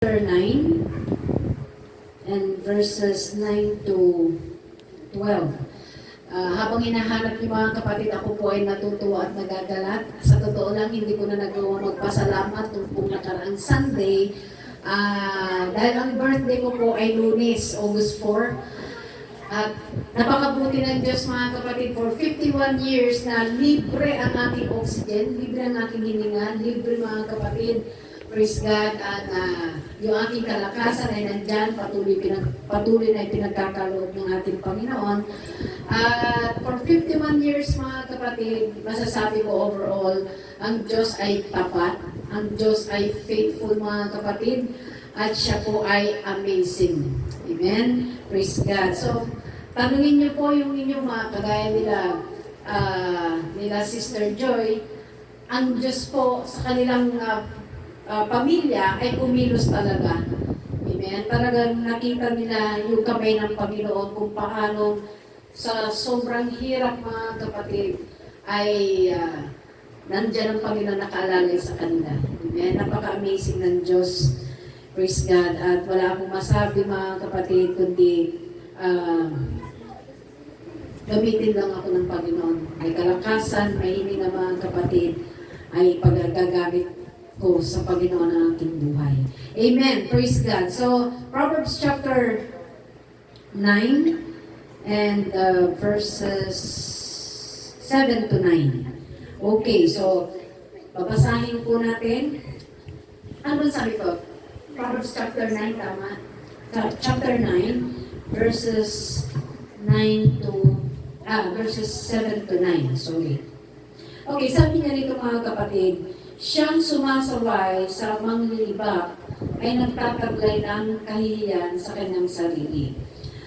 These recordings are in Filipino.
9 and verses 9 to 12. Habang hinahanap niyo mga kapatid, ako po ay natutuwa at nagagalat. Sa totoo lang, hindi ko na nagawa magpasalamat nung nakaraang Sunday. Dahil ang birthday ko po ay Lunes, August 4. At napakabuti ng Diyos mga kapatid, for 51 years na libre ang aking oxygen, libre ang aking hininga, libre mga kapatid. Praise God, at yung aking kalakasan ay nandyan, patuloy na pinagkakaloob ng ating Panginoon. At for 51 years mga kapatid, masasabi ko overall, ang Diyos ay tapat, ang Diyos ay faithful mga kapatid, at siya po ay amazing. Amen? Praise God. So, tanungin niyo po yung inyong mga kagaya nila Sister Joy, ang Diyos po sa kanilang pamilya ay kumilos talaga. Amen? Talagang nakita nila yung kamay ng Panginoon kung paano sa sobrang hirap mga kapatid ay nandyan ang Panginoon nakaalalay sa kanila. Amen? Napaka-amazing ng Diyos. Praise God. At wala akong masabi mga kapatid kundi gamitin lang ako ng Panginoon. May kalakasan, may hininga mga kapatid ay paggagamit ko sa Panginoon ng aking buhay. Amen. Praise God. So, Proverbs chapter 9 and verses 7 to 9. Okay, so, babasahin po natin. Ano ba sabi ko? Proverbs chapter 9, tama? Chapter 9, verses 7 to 9. Sorry. Okay, sabi niya rito mga kapatid, siyang sumasaway sa manglilibak ay nagtataglay ng kahihiyan sa kanyang sarili.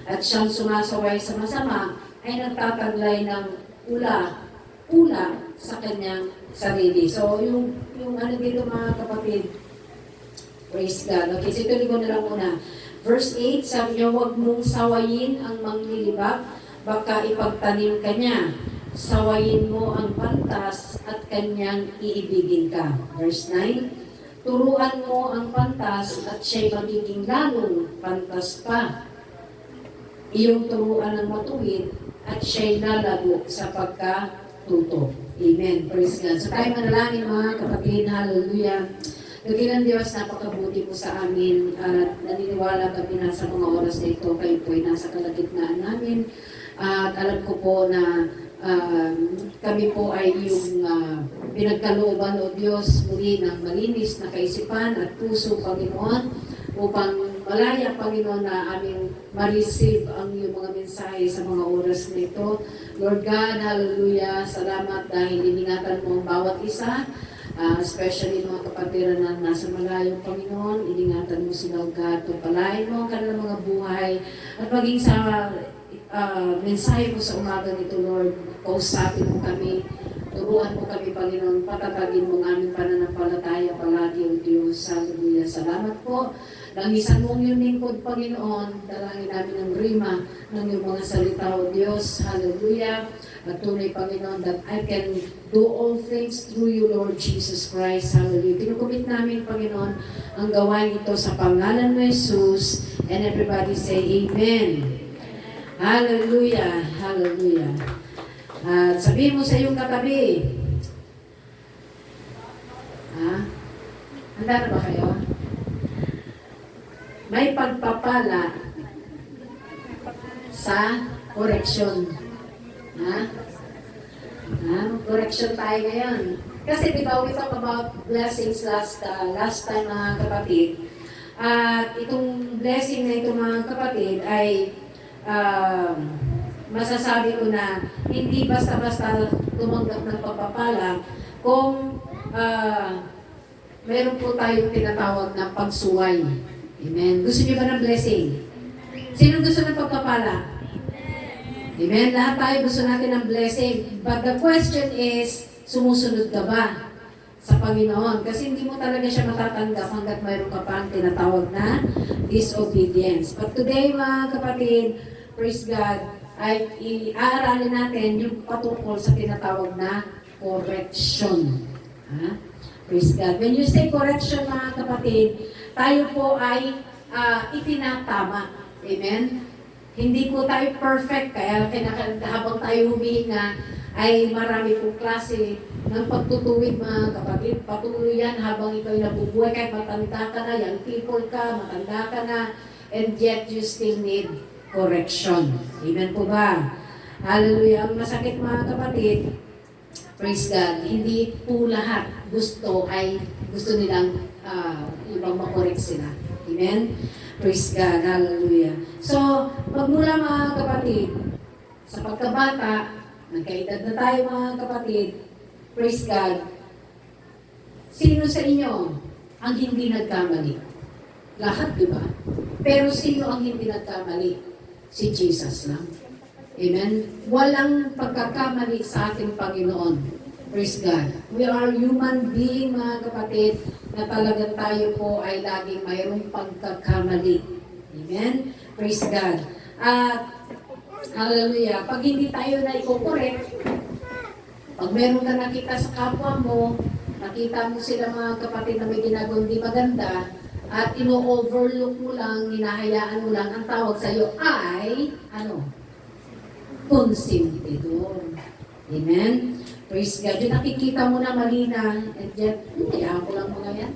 At siyang sumasaway sa masama ay nagtataglay ng pula sa kanyang sarili. So, yung ano dito mga kapatid, praise God. Okay, so ituloy ko na lang muna. Verse 8, sabi niya, huwag mong sawayin ang manglilibak, baka ipagtanim ka niya. Sawayin mo ang pantas at kanyang iibigin ka. Verse 9, turuan mo ang pantas at siya'y magiging lalong pantas pa. Iyong turuan ng matuwid at siya'y lalago sa pagkatuto. Amen. Praise God. So tayo manalangin mga kapatid. Hallelujah. Dakilang Diyos, napakabuti po sa amin at naniniwala kami na sa mga oras na ito, kayo po ay nasa kalagitnaan namin. At alam ko po na kami po ay yung pinagkalooban o Diyos muli ng malinis na kaisipan at puso, Panginoon, upang malaya, Panginoon, na aming ma-receive ang iyong mga mensahe sa mga oras na ito. Lord God, hallelujah, salamat dahil iningatan mo ang bawat isa, especially mga kapatiran na nasa malayong Panginoon, iningatan mo sila, God, pagpalain mo ang kanilang mga buhay at maging sa mensahe mo sa umaga nito, Lord, kausapin mo kami, turuan mo kami, Panginoon, patatagin mo ang aming pananampalataya palagi, O Diyos. Hallelujah. Salamat po. Langisan mo yung lingkod, Panginoon, dalangin namin ng rima ng iyong mga salita, O Diyos. Hallelujah. At tunay, Panginoon, that I can do all things through you, Lord Jesus Christ. Hallelujah. Pinukumit namin, Panginoon, ang gawain ito sa pangalan mo, Jesus. And everybody say, Amen. Hallelujah. Hallelujah. At sabihin mo sa iyong katabi. Handa na ba kayo? May pagpapala sa koreksyon. Koreksyon tayo ngayon. Kasi di ba we talk about blessings last time mga kapatid. At itong blessing na ito mga kapatid ay masasabi ko na hindi basta-basta tumanggap ng pagpapala kung meron po tayong tinatawag na pagsuway. Amen. Gusto niyo ba ng blessing? Sino gusto ng pagpapala? Amen. Lahat tayo gusto natin ng blessing. But the question is, sumusunod ka ba sa Panginoon? Kasi hindi mo talaga siya matatanggap hanggat mayroon ka pang tinatawag na disobedience. But today mga kapatid, praise God, ay i-aaralin natin yung patungkol sa tinatawag na correction. Praise God. When you say correction mga kapatid, tayo po ay itinatama. Amen? Hindi po tayo perfect, kaya habang tayo humihinga, ay marami pong klase ng pagtutuwid mga kapatid. Patuloy yan habang ikaw ay nabubuhay, kahit matanda ka na, young people ka, matanda ka na, and yet you still need correction. Amen po ba? Hallelujah. Ang masakit mga kapatid, praise God, hindi po lahat gusto nilang ibang makorek sila. Amen? Praise God. Hallelujah. So, magmula mga kapatid, sa pagkabata, nagkaedad na tayo mga kapatid, praise God, sino sa inyo ang hindi nagkamali? Lahat, di ba? Pero sino ang hindi nagkamali? Si Jesus lang. Amen? Walang pagkakamali sa ating Panginoon. Praise God. We are human being mga kapatid na talagang tayo po ay laging mayroong pagkakamali. Amen? Praise God. At hallelujah. Pag hindi tayo na i-correct, pag meron ka nakita sa kapwa mo, nakita mo sila mga kapatid na may ginagawang di maganda, at ino-overlook mo lang, hinahayaan mo lang, ang tawag sa iyo ay, konsentidor. Amen? Praise God. Yung nakikita mo na mali na, and yet, hayaan ko lang mga yan.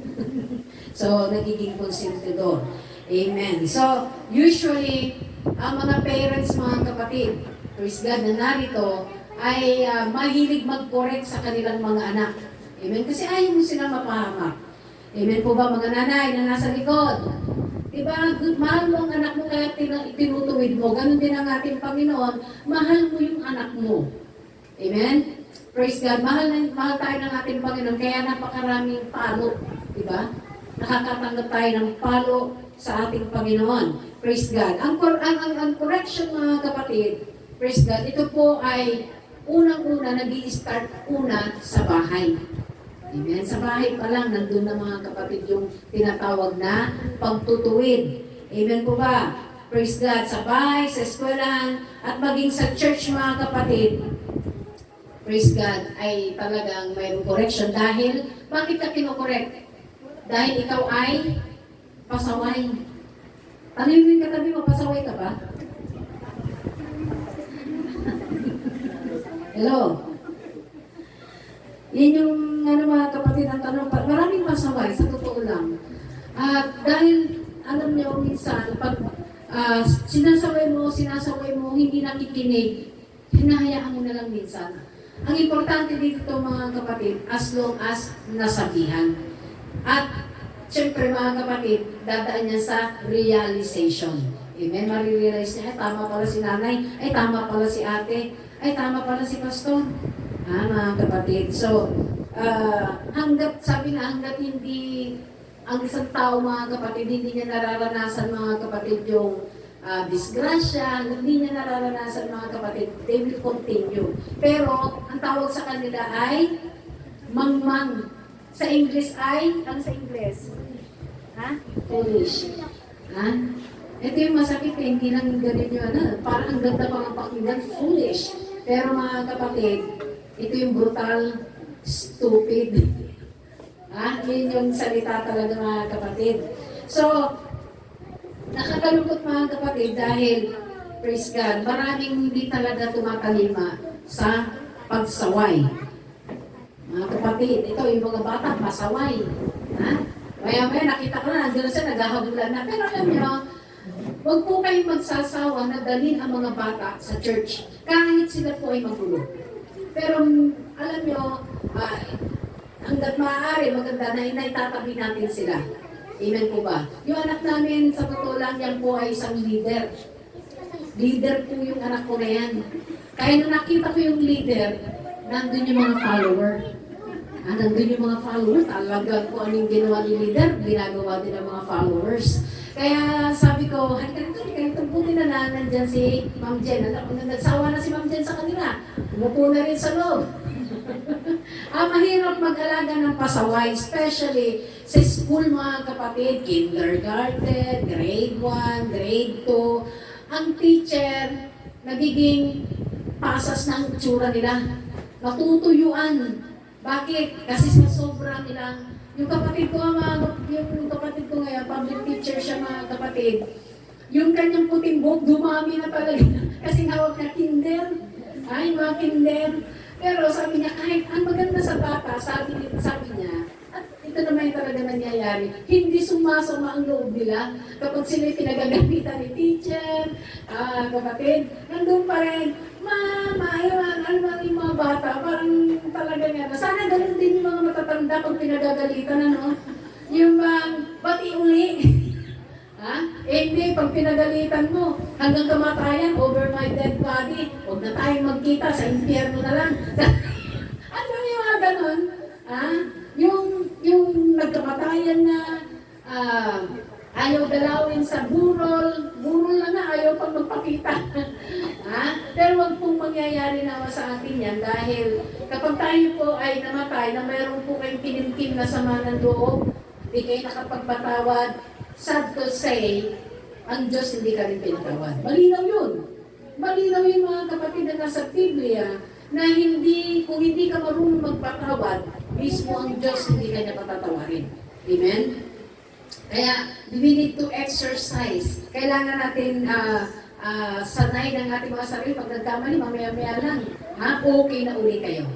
So, nagiging konsentidor. Amen. So, usually, ang mga parents, mga kapatid, praise God, na narito, ay mahilig mag-correct sa kanilang mga anak. Amen? Kasi ayaw mo sila mapahamak. Amen po ba, mga nanay na nasa likod? Diba, mahal mo ang anak mo kaya tinutuwid mo. Ganon din ang ating Panginoon, mahal mo yung anak mo. Amen? Praise God. Mahal tayo ng ating Panginoon, kaya napakaraming palo. Diba? Nakakatanggap tayo ng palo sa ating Panginoon. Praise God. Ang correction mga kapatid, praise God, ito po ay unang-una, nag-i-start una sa bahay. Amen? Sa bahay pa lang, nandun na mga kapatid yung tinatawag na pagtutuwid. Amen po ba? Praise God. Sa bahay, sa eskwelahan, at maging sa church mga kapatid, praise God, ay talagang mayroong correction. Dahil, bakit ka kinokorek? Dahil ikaw ay pasaway. Tanungin ka tabi mo, pasaway ka ba? Hello? Yan yung mga kapatid ang tanong, maraming pasaway, sa totoo lang. At dahil, alam niyo, minsan, pag sinasaway mo, hindi nakikinig, hinahayaan mo na lang minsan. Ang importante dito mga kapatid, as long as nasabihan. At, siyempre mga kapatid, dadaan niya sa realization. Amen? Marirealize niya, ay tama pala si nanay, ay tama pala si ate, ay tama pala si pastor. Mga kapatid. So, hanggat hindi ang isang tao mga kapatid, hindi niya nararanasan mga kapatid yung disgrasya, hindi niya nararanasan mga kapatid, they will continue. Pero, ang tawag sa kanila ay mangmang. Sa English ay, ano sa English? Foolish. Ito yung masakit, hindi lang ganun yung parang ang ganda pang pakinggan, foolish. Pero mga kapatid, ito yung brutal, stupid. Yun yung salita talaga mga kapatid. So, nakakalungkot mga kapatid dahil, praise God, maraming hindi talaga tumatalima sa pagsaway. Mga kapatid, ito yung mga bata, pasaway. Maya-maya nakita ko na, nandiyan siya, naghahabulan na. Pero alam nyo, huwag po kayong magsasawa na dalhin ang mga bata sa church. Kahit sila po ay magulo. Pero alam nyo, hanggat maaari, maganda na inaitatabi natin sila. Amen po ba? Yung anak namin, sa totoo lang, yan po ay isang leader. Leader po yung anak ko na yan. Kaya nung nakita ko yung leader, nandun yung mga follower. Nandun yung mga follower. Talagang kung ano yung ginawa ni leader, ginagawa din ng mga followers. Kaya sabi ko, halika, buti na nandyan si Ma'am Jen. Nagsawa na si Ma'am Jen sa kanila. Umupo na rin sa loob. Mahirap mag-alaga ng pasaway, especially sa school mga kapatid, kindergarten, grade 1, grade 2. Ang teacher, nagiging pasas na ang itsura nila. Matutuyuan. Bakit? Kasi sa sobra nilang Yung kapatid ko, yung kapatid ko ngayon, public teacher siya mga kapatid. Yung kanyang puting buhok, dumami na talaga. Kasi hawak na kinder. Ay, mga kinder. Pero sabi niya, kahit ang maganda sa bata, sabi niya, at ito naman yung talaga nangyayari, hindi sumasama ang loob nila. Kapag sila'y pinagagamitan ni teacher, kapatid, nandun pa rin, Mama, ayun, ano ba yung mga bata, parang talaga nga, sana ganun din yung mga matatanda pag pinagagalitan, ano? Yung bati uli. Ha? Hindi, pag pinagalitan mo, hanggang kamatayan, over my dead body, huwag na tayong magkita, sa impyerno na lang. Ano yung mga ganun? Ha? Yung nagkamatayan na, ayaw dalawin sa burol lang na, ayaw pang magpakita. Ha? Pero wag pong mangyayari naman sa atin yan dahil kapag tayo po ay namatay na mayroon po kayong kinimkim na sama ng loob, hindi kayo nakapagpatawad, sad to say, ang Diyos hindi ka rin pinatawad. Malinaw yun. Malinaw yun mga kapatid na nasa Biblia na kung hindi ka marunong magpatawad, mismo ang Diyos hindi ka niya patatawarin. Amen? Kaya, we need to exercise. Kailangan natin sanay ng ating mga sarili. Pag nagkamali, mamaya-maya lang. Okay na uli kayo.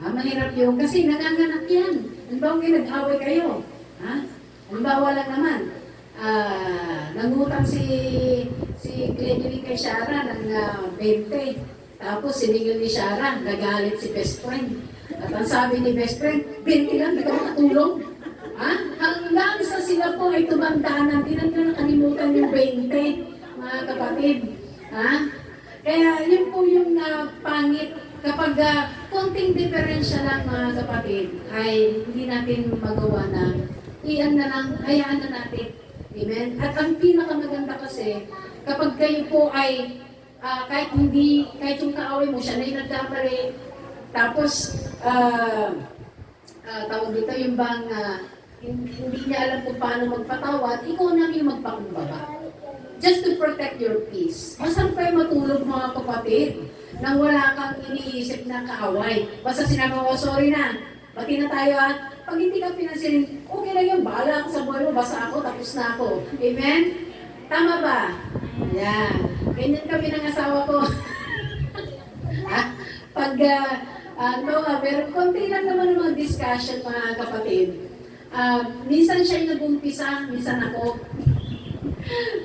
Mahirap yun. Kasi nanganganak yan. Halimbawa nag-away kayo. Halimbawa lang naman. Nangutang si Glenny kay Shara ng 20. Tapos sinigil ni Shara, nagalit si best friend. At ang sabi ni best friend, 20 lang, di ka makatulong. Hanggang sa sila po ay tumandaan, hindi na nakalimutan yung 20. Mga kapatid. Kaya yun po yung pangit kapag konting diferensya lang mga kapatid ay hindi natin magawa na hayaan na natin. Amen? At ang pinakamaganda kasi kapag kayo po ay kahit yung kaaway mo siya na yung nagkamali tapos tawag dito yung bang hindi niya alam kung paano magpatawad, ikaw na yung magpakumbaba. Just to protect your peace. Masarap kayo matulog mga kapatid nang wala kang iniisip na kaaway. Basta sinabi ko, sorry na, bati na tayo Pag hindi ka pinansin, okay lang yun, bahala ako sa buhay mo, basta ako, tapos na ako. Amen? Tama ba? Yan. Ganyan kami ng asawa ko. Pag, meron konti lang naman ng mga discussion mga kapatid. Minsan siya yung nag-umpisa, minsan ako.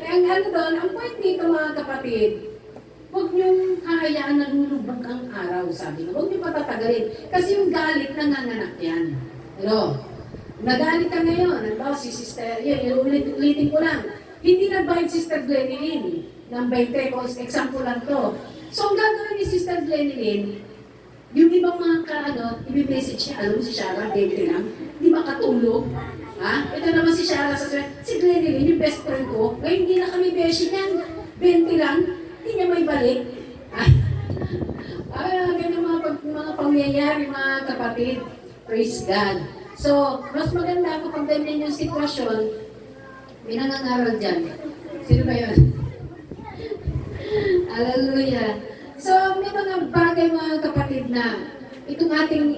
Kaya ang point dito mga kapatid, huwag niyong hahayaan na lulubog ang araw, sabi ko. Huwag niyo patatagalin. Kasi yung galit nanganganak yan. Nagalit ka ngayon. Halimbawa si Sister, ulitin ko lang. Hindi nagbayad Sister Glenny Lynn ng 20, example lang to. So ang gagawin ni Sister Glenny Lynn, yung ibang mga i-message niya, alam mo si Shara, 20 lang, di makatulog. Ito naman si Shara si Glenny Lynn, yung best friend ko, ngayon hindi na kami beshi niyan, 20 lang, hindi niya may balik. Ganyan mga pangyayari mga kapatid. Praise God. So, mas maganda kapag ganyan yung sitwasyon, may nangangaral dyan. Sino ba yun? Hallelujah. So, may mga bagay mga kapatid na itong ating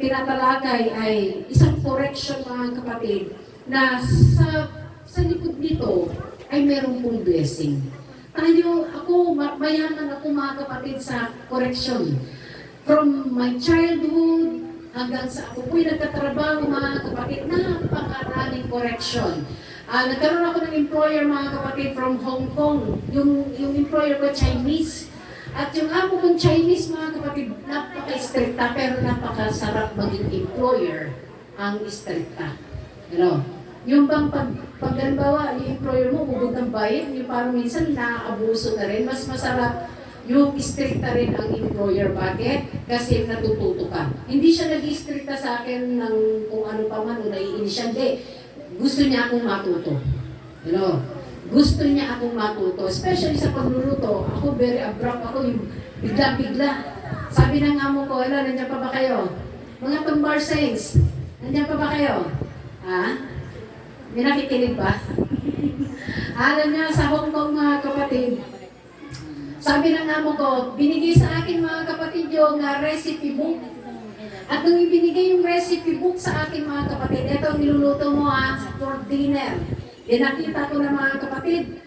tinatalakay ay isang correction mga kapatid na sa likod nito ay meron pong blessing. Mayaman ako mga kapatid sa correction. From my childhood hanggang sa ako po'y nagtatrabaho mga kapatid, napakaraming correction. Nagkaroon ako ng employer mga kapatid from Hong Kong. Yung employer ko Chinese. At yung amo kong Chinese mga kapatid, napaka-stricta pero napakasarap maging employer ang stricta. Yung bang paghalimbawa, yung employer mo, ubod ng bayad, yung parang minsan naaabuso na rin, mas masarap yung stricta rin ang employer. Bakit? Kasi natututo ka. Hindi siya nag-stricta sa akin ng kung ano pa man o naiinis siya. Hindi. Gusto niya akong matuto. Gusto niya akong matuto. Especially sa pagluluto. Ako very abrupt. Ako yung bigla-bigla. Sabi ng amo ko, nandiyan pa ba kayo? Mga tumbar saints, nandiyan pa ba kayo? May nakikinig ba? Alam niya, sa Hong Kong mga kapatid, sabi ng amo ko, binigay sa akin mga kapatid yung recipe book. At nung ibinigay yung recipe book sa akin mga kapatid, ito ang niluluto mo for dinner. Nakita ko na mga kapatid,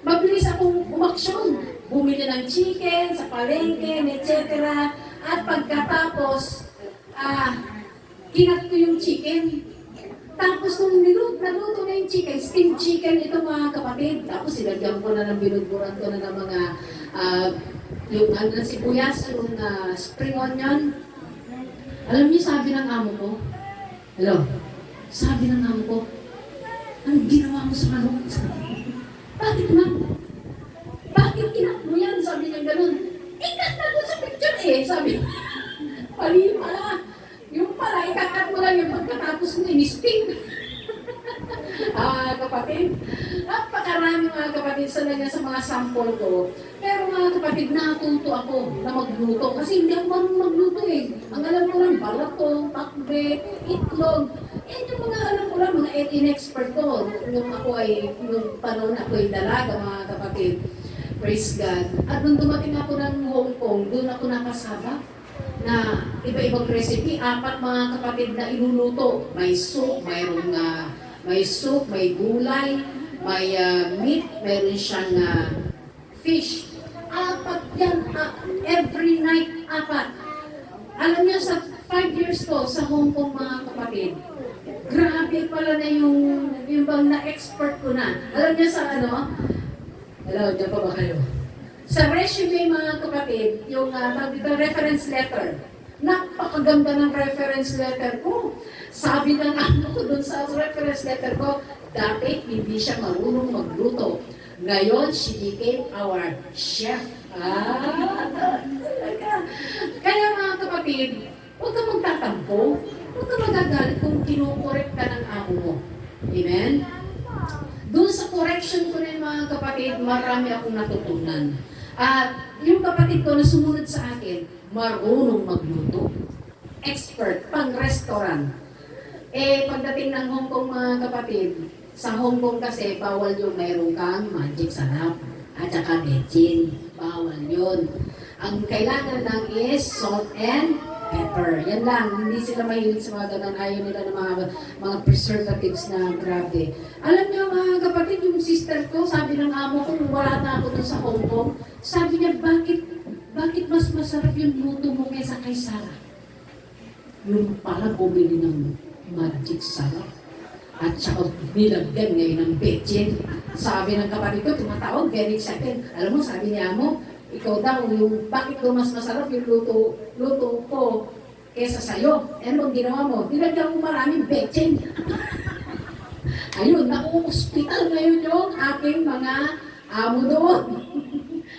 mabilis akong umaksyon. Bumili ng chicken sa palengke, etc. At pagkatapos, kinat ko yung chicken. Tapos nung naluto na yung chicken, steamed chicken ito mga kapatid. Tapos silagyan ko na ng binudburan ko na ng mga yung sibuyas, yung spring onion. Alam niyo, sabi ng amo ko, hello, sabi ng amo ko, anong ginawa mo sa manok? Bakit ma'am? Bakit kinat mo yan? Sabi niya ganun. Ikat na doon sa picture sabi. Pali pala. Yung pala, ikakat mo lang yung pagkatapos mo, in-sting. Kapatid, napakarami mga kapatid sa mga sample ko. Pero mga kapatid, natuto ako na magluto. Kasi hindi ako marunong magluto Ang alam ko lang, balatong, pakbe, itlog. Yung mga alam ko lang, mga in-expert ko. Nung panahon ako ay dalaga, mga kapatid. Praise God. At nung dumating ako ng Hong Kong, doon ako nakasaba na iba-ibang recipe. 4 mga kapatid na iluluto. May soup, may soup, may gulay, may meat, mayroon siyang fish. 4 yan, every night 4. Alam niyo, sa 5 years ko sa Hong Kong mga kapatid, grabe pala na yung bang na-expert ko na. Alam niyo sa hello, dyan pa ba kayo? Sa resume mga kapatid, yung reference letter, napakaganda ng reference letter ko. Sabi ng ko dun sa reference letter ko, dati hindi siya marunong magluto. Ngayon, she became our chef. Kaya mga kapatid, huwag ka magtatampo. Huwag ka magagalit kung kinukorek ka ng amo mo. Amen? Doon sa correction ko rin mga kapatid, marami akong natutunan. At yung kapatid ko na sumunod sa akin, marunong magluto. Expert, pang-restaurant. Pagdating ng Hong Kong mga kapatid, sa Hong Kong kasi, bawal yung mayroong kang magic sarap at saka bechin. Bawal yun. Ang kailangan lang is salt and pepper. Yan lang. Hindi sila mahilig sa mga ganun. Ayaw nila ng mga preservatives na grabe. Alam niyo mga kapatid, yung sister ko, sabi ng amo ko, wala na ako dun sa Hong Kong, sabi niya, bakit mas masarap yung luto mo kaysa kay Sarah? Yung pala bumili ng magic sarap. At saka nilagyan ngayon ng bechin. Sabi ng kapatid ko, tumatawag, very excited. Alam mo, sabi niya mo, ikaw daw, bakit ko mas masarap yung luto ko kesa sa'yo? Ano ang ginawa mo? Nilagyan mo maraming bechin. Ayun, naku-hospital ngayon yung aking mga amo doon.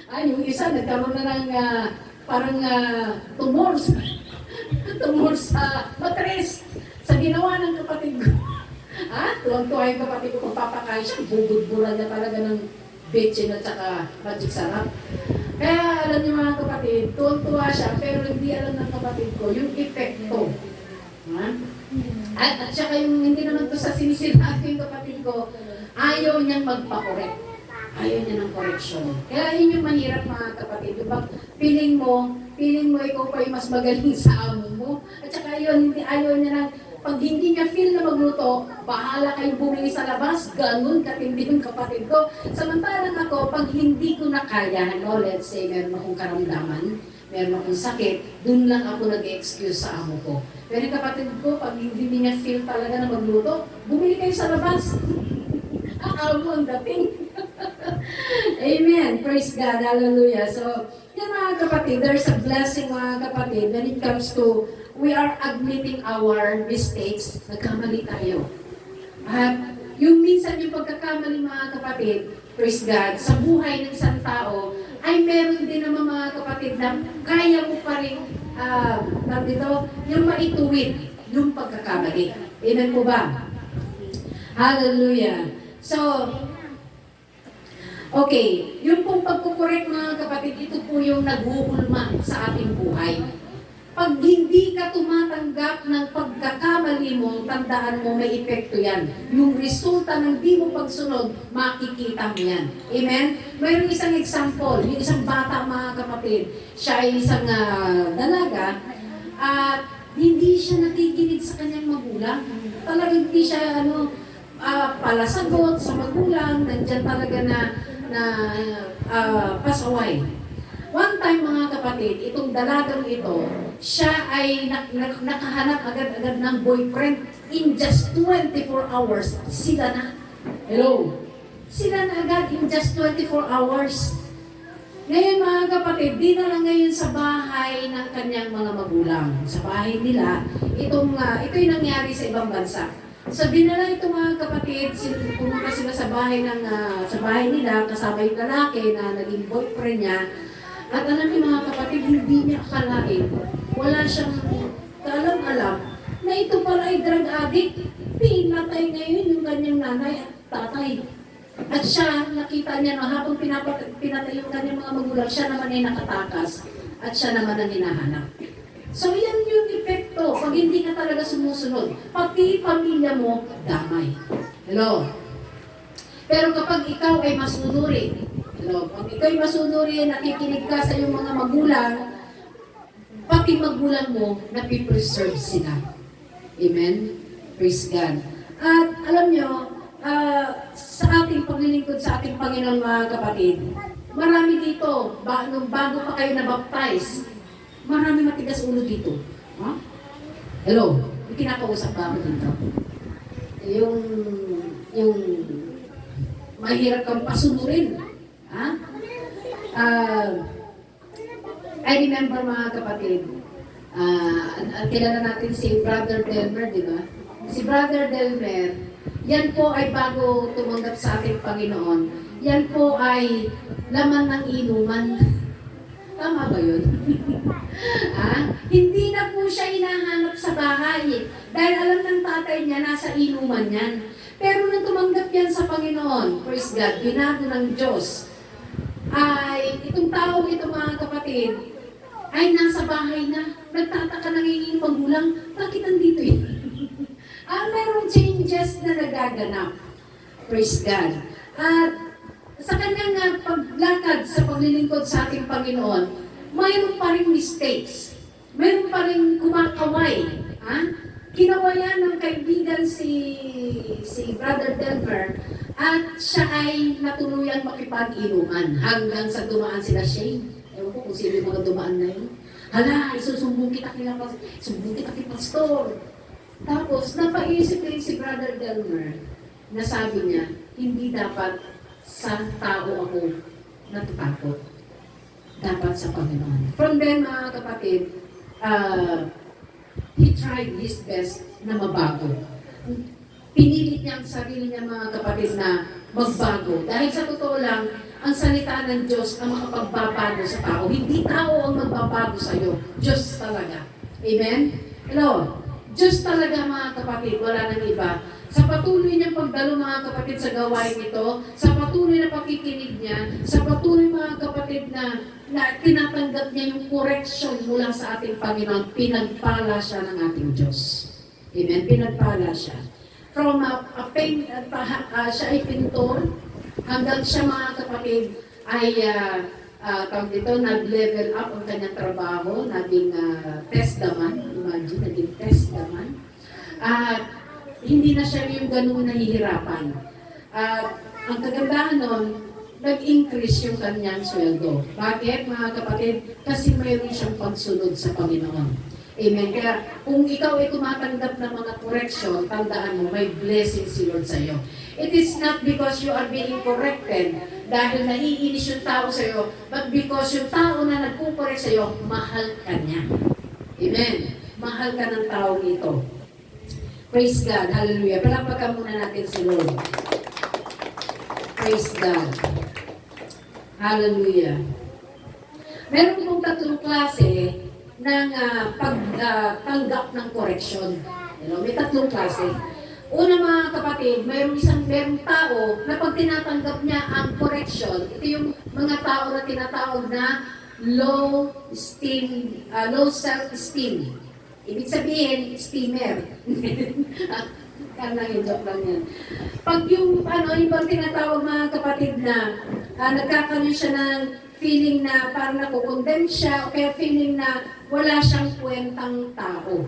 Ay, yung isa, nagkaroon na ng tumor sa matres sa ginawa ng kapatid ko. Tuwang-tuwa yung kapatid ko kung papakain siya, bubudburan niya talaga ng bechin at saka magic sarap. Kaya alam niyo mga kapatid, tuwang-tuwa siya, pero hindi alam ng kapatid ko yung epekto. At saka yung hindi naman to sa sinisiraan yung kapatid ko, ayaw niyang magpakorek. Ayaw niya ng correction. Kaya yun yung mahirap mga kapatid. Diba? Feeling mo ikaw pa yung mas magaling sa amo mo. At saka yun, ayaw niya ng pag hindi niya feel na magluto, bahala kayong bumili sa labas, ganun katindi yung kapatid ko. Samantalang ako, pag hindi ko na kaya, let's say, meron akong karamdaman, meron akong sakit, dun lang ako nag-excuse sa amo ko. Pero yung kapatid ko, pag hindi niya feel talaga na magluto, bumili kayo sa labas. Amo ang dating. Amen. Praise God. Hallelujah. So, yan mga kapatid, there's a blessing mga kapatid when it comes to we are admitting our mistakes, nagkamali tayo. At yung minsan yung pagkakamali mga kapatid, praise God, sa buhay ng isang tao, ay meron din naman mga kapatid na kaya mo pa rin, yung maituwid yung pagkakamali. Amen po ba? Hallelujah. So, okay, yung pong pagkukorek mga kapatid, ito po yung naghuhulma sa ating buhay. Pag hindi ka tumatanggap ng pagkakamali mo, tandaan mo may epekto yan. Yung resulta ng di mo pagsunod, makikita mo yan. Amen? Mayroong isang example, yung isang bata mga kapatid, siya ay isang dalaga, at hindi siya nakikinig sa kanyang magulang. Talagang hindi siya palasagot sa magulang, nandyan talaga na pasaway. One time mga kapatid, itong dalagang ito, siya ay nakahanap agad-agad ng boyfriend in just 24 hours. Sila na. Hello? Sila na agad in just 24 hours. Ngayon mga kapatid, di na lang ngayon sa bahay ng kanyang mga magulang. Sa bahay nila, ito'y nangyari sa ibang bansa. So dinala itong mga kapatid, pumunta sila sa bahay nila, kasama yung lalaki na naging boyfriend niya. At alam niyo mga kapatid, hindi niya akalain, wala siyang kaalam-alam na ito pala ay drug addict. Pinatay ngayon yung kanyang nanay at tatay. At siya, nakita niya habang pinatay yung kanyang mga magulang, siya naman ay nakatakas at siya naman ang hinahanap. So yan yung epekto pag hindi ka talaga sumusunod. Pati pamilya mo, damay. Hello? Pero kapag ikaw ay masunuri, pag ikaw ay masunuri, nakikinig ka sa iyong mga magulang, pati magulang mo, napipreserve sila. Amen? Praise God. At alam nyo, sa ating paglilingkod sa ating Panginoon mga kapatid, marami dito, bago pa kayo nabaptize, marami matigas ulo dito. Huh? Hello? May kinakausap ba ako dito? Yung mahirap kang pasunurin. Ha? I remember mga kapatid, kilala natin si Brother Delmer, di ba? Si Brother Delmer, yan po ay bago tumanggap sa ating Panginoon, yan po ay laman ng inuman. Tama ba yun? Hindi na po siya hinahanap sa bahay. Dahil alam ng tatay niya, nasa inuman yan. Pero nang tumanggap yan sa Panginoon, praise God, binago ng Diyos, ay itong tao ito mga kapatid, ay nasa bahay na. Nagtataka na ngayon yung magulang, bakit nandito yun? Mayroong changes na nagaganap. Praise God. At sa kanyang paglakad sa paglilingkod sa ating Panginoon, mayroon pa rin mistakes. Mayroon pa rin kumakaway. Kinawayan ng kaibigan si Brother Delmer at siya ay natuluyang makipag-inuman hanggang sa dumaan sila Shane. Ewan ko kung sino yung mga dumaan na yun. Hala, isusumbong kita kila pastor. Tapos, napaisip din si Brother Delmer na sabi niya, hindi dapat sa tao ako natatakot. Dapat sa Panginoon. From then, mga kapatid, he tried his best na mabago. Pinilit niya ang sarili niya, mga kapatid, na magbago. Dahil sa totoo lang, ang salita ng Diyos ang makapagbabago sa tao. Hindi tao ang magbabago sa iyo. Diyos talaga. Amen? Hello? Diyos talaga, mga kapatid, wala nang iba. Sa patuloy niyang pagdalo, mga kapatid, sa gawain ito, sa patuloy na pakikinig niya, sa patuloy, mga kapatid, na tinatanggap niya yung correction mula sa ating Panginoon, pinagpala siya ng ating Diyos. Amen? Pinagpala siya. From siya ay pintor, hanggang siya, mga kapatid, ay nag-level up ang kanyang trabaho, naging testdaman, imagine, naging testdaman. At hindi na siya yung ganun nahihirapan. At ang kagandahan nun, nag-increase yung kanyang sweldo. Bakit, mga kapatid? Kasi mayroon siyang pagsunod sa Panginoon. Amen. Kaya kung ikaw ay tumatanggap ng mga correction, tandaan mo, may blessing si Lord sa iyo. It is not because you are being corrected dahil naiinis yung tao sa iyo, but because yung tao na nagkukorek sa iyo, mahal ka niya. Amen. Mahal ka ng taong ito. Praise God. Hallelujah. Palapakan muna natin si Lord. Praise God. Hallelujah. Meron pong tatlong klase ng pagtanggap ng correction. May tatlong klase. Una, mga kapatid, mayroong tao na pag tinatanggap niya ang correction, ito yung mga tao na tinatawag na low self-esteem. Ibig sabihin, steamer. Lang yung joke lang yan. Pag yung bang tinatawag, mga kapatid, na nagkakaroon siya ng feeling na parang nakukondem siya, o kaya feeling na wala siyang kwentang tao.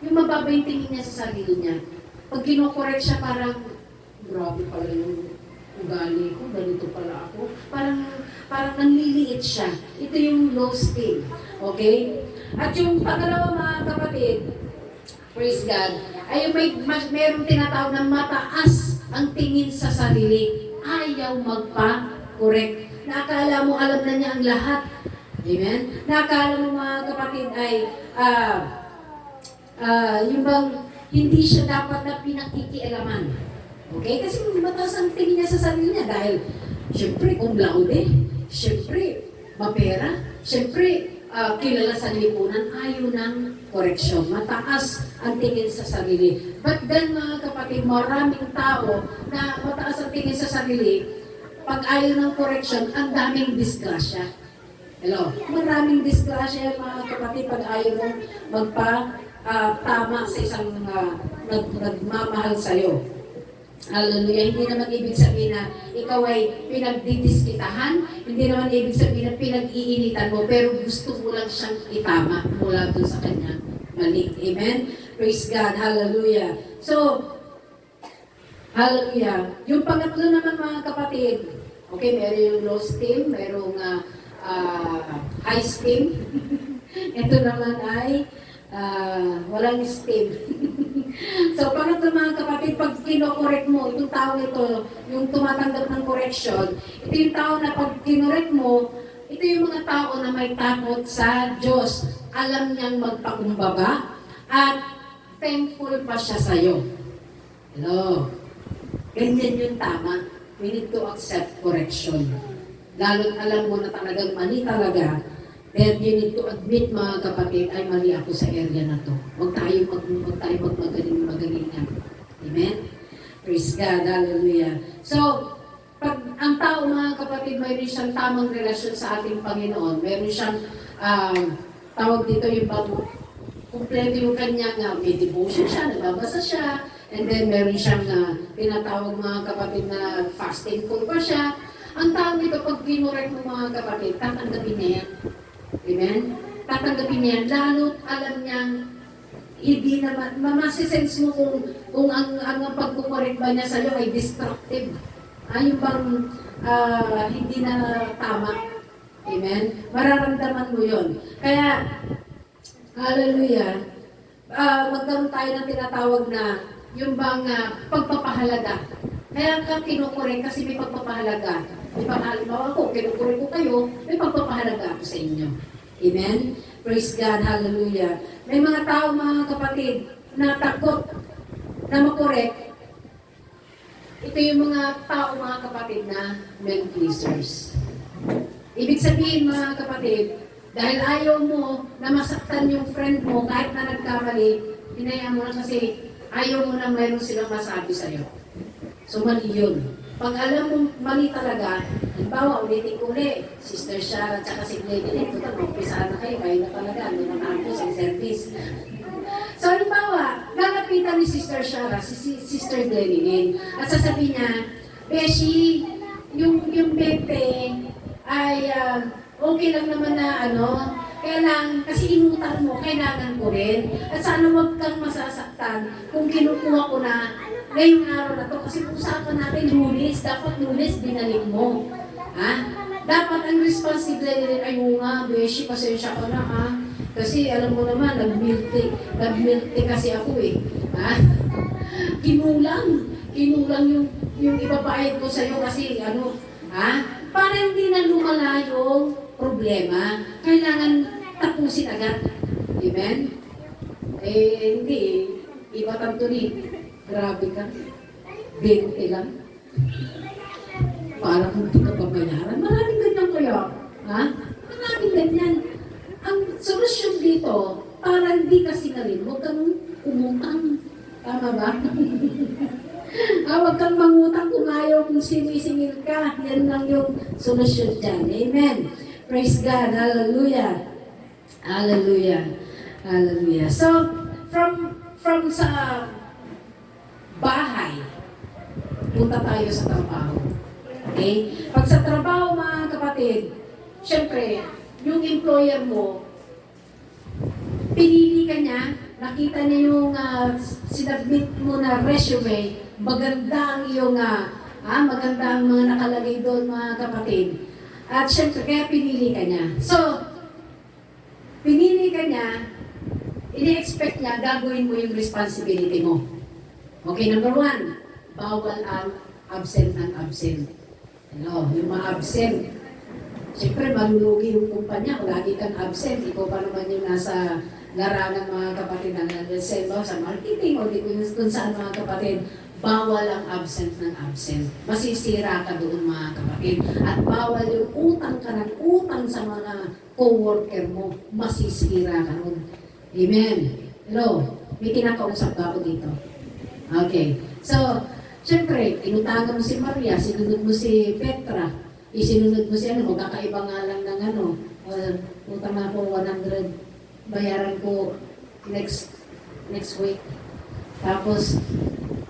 Yung mababa yung tingin niya sa sarili niya. Pag kinokorek siya, parang, grabe pala yung ugali ko, ganito pala ako. Parang nanliliit siya. Ito yung low esteem. Okay? At yung pangalawa mga kapatid, praise God, ay mayroong tinatawag na mataas ang tingin sa sarili. Ayaw magpa-correct. Nakakala mo alam na niya ang lahat. Amen? Nakakala mo mga kapatid ay yung bang hindi siya dapat na pinakikialaman. Okay? Kasi mataas ang tingin niya sa sarili niya dahil syempre kung laude, syempre mapera, syempre kilala sa lipunan, ayaw ng koreksyon. Mataas ang tingin sa sarili. But then mga kapatid, maraming tao na mataas ang tingin sa sarili, pag ayaw ng koreksyon, ang daming disgrasya. Hello? Maraming disgrasya mga kapatid pag ayaw mong tama sa isang nagmamahal sa'yo. Hallelujah. Hindi naman ibig sabihin na ikaw ay pinagdidiskitahan, hindi naman ibig sabihin na pinag-iinitan mo, pero gusto mo lang siyang itama mula doon sa kanya mali. Amen? Praise God. Hallelujah. So, hallelujah. Yung pangatlo naman mga kapatid, okay, meron yung low esteem, merong high esteem. Ito naman ay walang esteem. So, pangatlo mga kapatid, pag kinokorek mo, itong tao ito, yung tumatanggap ng correction, ito yung tao na pag kinorek mo, ito yung mga tao na may takot sa Diyos. Alam niyang magpakumbaba at thankful pa siya sa'yo. Hello? Ganyan yung tama. We need to accept correction. Lalo't alam mo na talagang mali talaga, then you need to admit mga kapatid, ay mali ako sa area na to. Huwag tayo magmagalingan. Amen? Praise God. Hallelujah. So, pag ang tao mga kapatid, mayroon siyang tamang relasyon sa ating Panginoon, mayroon siyang tawag dito yung kumpleto yung kanyang may devotion siya, nagbabasa siya, and then meron siyang tinatawag mga kapatid na fasting full pa siya. Ang tao nito, pag kinurek mo mga kapatid, tatanggapin niya yan. Amen? Tatanggapin niya yan. Lalo't alam niyang hindi naman, masisense mo kung ang pagkukorek ba niya sa'yo ay destructive. Yung bang hindi na tama. Amen? Mararamdaman mo yun. Kaya, hallelujah, magkaroon tayo ng tinatawag na yung bang pagpapahalaga. Kaya ka kinukorek kasi may pagpapahalaga. May panghalimbawa ako, kinukorek ko kayo, may pagpapahalaga ako sa inyo. Amen? Praise God, hallelujah. May mga tao, mga kapatid, na takot na makorek. Ito yung mga tao, mga kapatid, na men pleasers. Ibig sabihin, mga kapatid, dahil ayaw mo na masaktan yung friend mo kahit na nagkamali, hinayaan mo na kasi ayaw mo na mayroon silang masabi sa'yo. So, mali yun. Pag alam mo mali talaga, halimbawa, ulitin ko ulit, Sister Shara at si Glenny, total, mag-umpisa na kayo, kayo na talaga, hindi naman ako sa service. So, halimbawa, lalapitan ni Sister Shara, si Sister Glenny, at sasabihin niya, Beshi, yung bete ay okay lang naman na kailangan, kasi inutang mo, kailangan ko rin. At sana huwag kang masasaktan kung kinukuha ko na ngayong araw na to. Kasi usapan natin Lunes, dapat Lunes binalik mo. Ha? Dapat ang responsibility ay nga, Beshi, pasensya ka na ha. Kasi alam mo naman, nag-milk kasi ako eh. Ha? Kinulang yung ibabayad ko sa'yo kasi ha? Para hindi na lumala yung problema, kailangan tapusin agad. Amen? Hindi. Iba tanto ni, grabe ka. 20 lang. Para kung hindi ka babayaran. Maraming ganyan kaya. Ha? Maraming ganyan. Ang solusyon dito, para hindi ka singalin, huwag kang umutang. Tama ba? Huwag kang mangutang kung ayaw mong sinisingil ka. Yan lang yung solusyon dyan. Amen. Praise God. Hallelujah. Hallelujah. Hallelujah. So, from sa bahay, punta tayo sa trabaho. Okay? Pag sa trabaho, mga kapatid, syempre, yung employer mo, pinili ka niya, nakita niya yung sinubmit mo na resume, maganda ang iyong, maganda ang mga nakalagay doon mga kapatid. At syempre, kaya pinili ka niya. So, pinili ka niya, ini-expect niya, gagawin mo yung responsibility mo. Okay, number 1, bawal ang absent ng absent. Ano, yung mga absent. Siyempre, malulugi yung kumpanya kung lagi kang absent. Ikaw pa naman yung nasa larangan mga kapatid na nag-sell sa marketing o di kung saan mga kapatid. Bawal ang absent ng absent. Masisira ka doon mga kapatid. At bawal yung utang ka ng utang sa mga co-worker mo. Masisira ka doon. Amen. Hello? May kinakausap ba ako dito? Okay. So, syempre, inutangan mo si Maria, sinunod mo si Petra, isinunod mo si magkakaiba nga lang ng utang ako 100, bayaran ko next week. Tapos,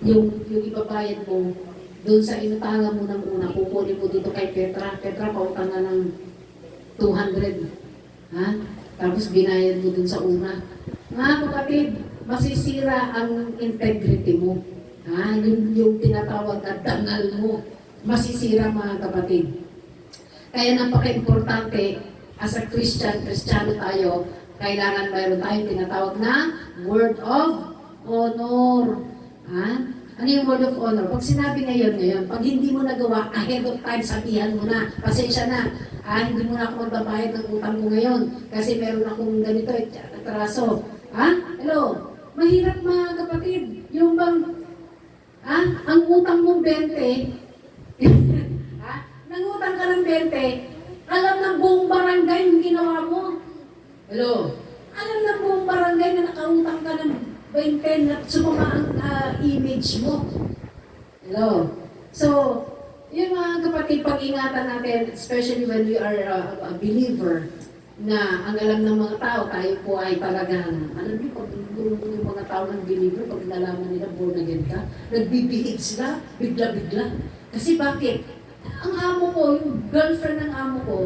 yung ibabayad mo, doon sa inutangan mo ng una, kukunin mo dito kay Petra. Petra, pautang na ng 200. Ha? Tapos binayad mo doon sa una. Mga kapatid, masisira ang integrity mo. Yung tinatawag na dangal mo. Masisira mga kapatid. Kaya napaka-importante, as a Kristiyano tayo, kailangan mayroon tayong tinatawag na word of honor. Ano yung word of honor? Pag sinabi ngayon, pag hindi mo nagawa, ahead of time, sabihan mo na, pasensya na, hindi mo na ako magbabayad ng utang mo ngayon, kasi meron akong ganito, atraso. Hello? Mahirap mga kapatid. Yung bang, ang utang mong 20, nangutang ka ng 20, alam ng buong barangay yung ginawa mo. Hello? Alam ng buong barangay na nakautang ka ng 20 na sumama ang image mo. Hello? So, yung mga kapatid, pag-ingatan natin, especially when we are a believer, na ang alam ng mga tao, tayo po ay talagang, alam niyo, pag yung mga tao ng believer, pag nalaman nila born again ka, nagbibihid sila, bigla-bigla. Kasi bakit? Ang amo ko, yung girlfriend ng amo ko,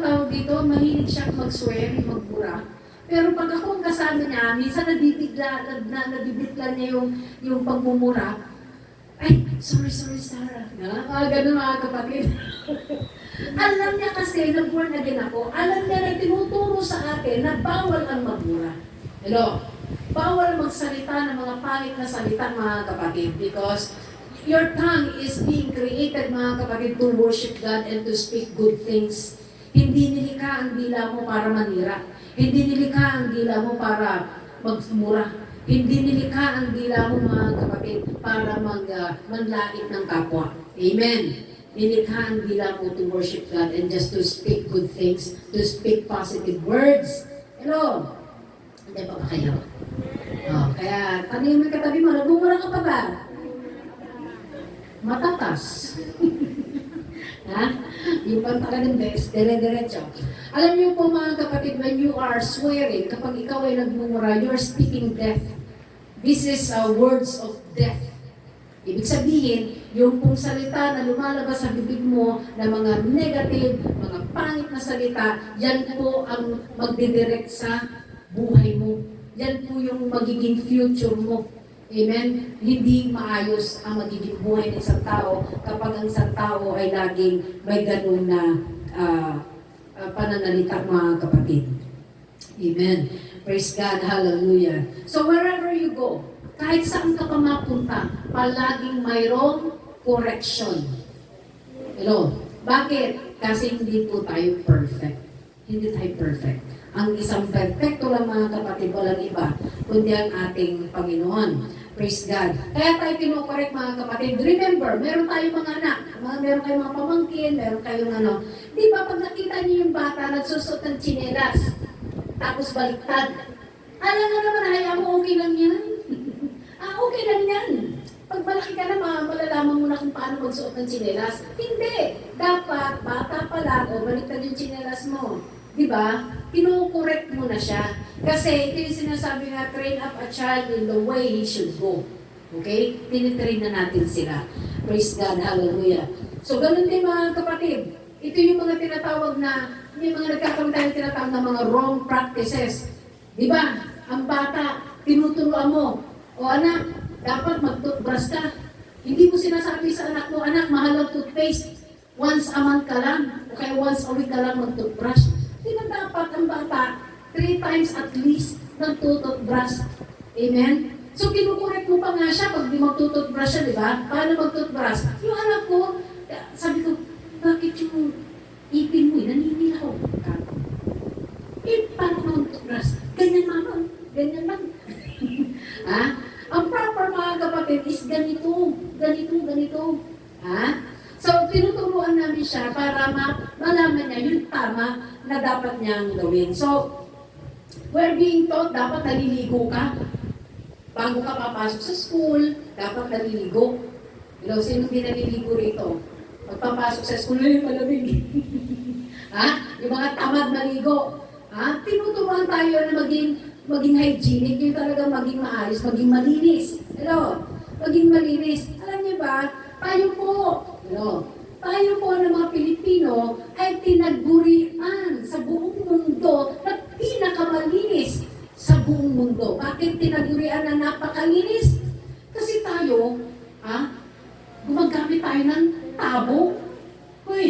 tawag dito, mahilig siya mag-swear, magbura. Pero pag ako ang kasama niya, minsan nabibigla niya yung pagmumura. Ay, sorry, Sarah. Ganun mga kapatid. Alam niya kasi na born again ako. Alam niya na tinuturo sa atin na bawal ang magmura. Hello? Bawal magsalita ng mga pangit na salita mga kapatid because your tongue is being created mga kapatid to worship God and to speak good things. Hindi nilikha ang dila mo para manira. Hindi nilikha ang dila mo para magmura. Hindi nilikha ang dila mo mga kapatid para manlait ng kapwa. Amen. Nilikha ang dila mo to worship God and just to speak good things, to speak positive words. Hello? Hindi pa ba kayo? Kaya tanongin mo yung katabi mo, nagmumura ka pa ba? Matatas. Yung pang talagang dire-diretso. Alam niyo po mga kapatid, when you are swearing, kapag ikaw ay nagmumura, you are speaking death. This is words of death. Ibig sabihin, yung pong salita na lumalabas sa bibig mo na mga negative, mga pangit na salita, yan po ang magdidirect sa buhay mo. Yan po yung magiging future mo. Amen? Hindi maayos ang magiging buhay ng isang tao kapag ang isang tao ay laging may ganun na pananalita mga kapatid. Amen. Praise God. Hallelujah. So wherever you go, kahit saan ka pa mapunta, palaging mayroong correction. Hello? Bakit? Kasi hindi po tayo perfect. Hindi tayo perfect. Ang isang perfecto lang mga kapatid, walang iba, kundi ang ating Panginoon. Praise God. Kaya tayo kinukorek mga kapatid. Remember, meron tayong mga anak, meron kayong mga pamangkin, meron kayong Di ba pag nakita niyo yung bata, nagsusot ng tsinelas, tapos baliktad. Alam nga naman, hayaan mo, okay lang yan. Okay lang yan. Pag malaki ka na, malalaman mo na kung paano magsuot ng tsinelas. Hindi. Dapat, bata pa lang, baliktad yung tsinelas mo. Di ba? Kinukorek mo na siya. Kasi ito yung sinasabi nga, train up a child in the way he should go. Okay? Tinitrain na natin sila. Praise God. Hallelujah. So, ganun din mga kapatid. Ito yung mga tinatawag na, yung mga nagkakaroon tayo tinatawag na mga wrong practices. Di ba? Ang bata, tinuturuan mo, o anak, dapat mag-toothbrush ka. Hindi mo sinasabi sa anak mo, anak, mahal ang toothpaste. Once a month ka lang, o kaya once a week ka lang mag-toothbrush. Di ba dapat ang bata, 3 times at least nag-toothbrush? Amen? So, kinukuret mo pa nga siya pag di mag-toothbrush siya, di ba? Paano mag-toothbrush? Yung anak ko, sabi ko, bakit yung ipin mo, naninilaw? Paano ka mag-toothbrush? Ganyan mama, ganyan lang. Ha? Ang proper mga kapatid is ganito, ganito, ganito. Ha? So, tinuturuan namin siya para malaman niya yung tama na dapat niyang gawin. So, we're being taught, dapat naliligo ka. Bago ka papasok sa school, dapat naliligo. Sino hindi naliligo rito? Pagpapasok sa school, malamig. Ha? Yung mga tamad maligo. Ha? Tinuturuan tayo na maging hygienic, yung talagang maging maayos, maging malinis. Maging malinis. Alam niyo ba, tayo po, tayo po ng mga Pilipino ay tinagurian sa buong mundo na pinakamalinis sa buong mundo. Bakit tinagurian na napakalinis? Kasi tayo, gumagamit tayo ng tabo. Uy,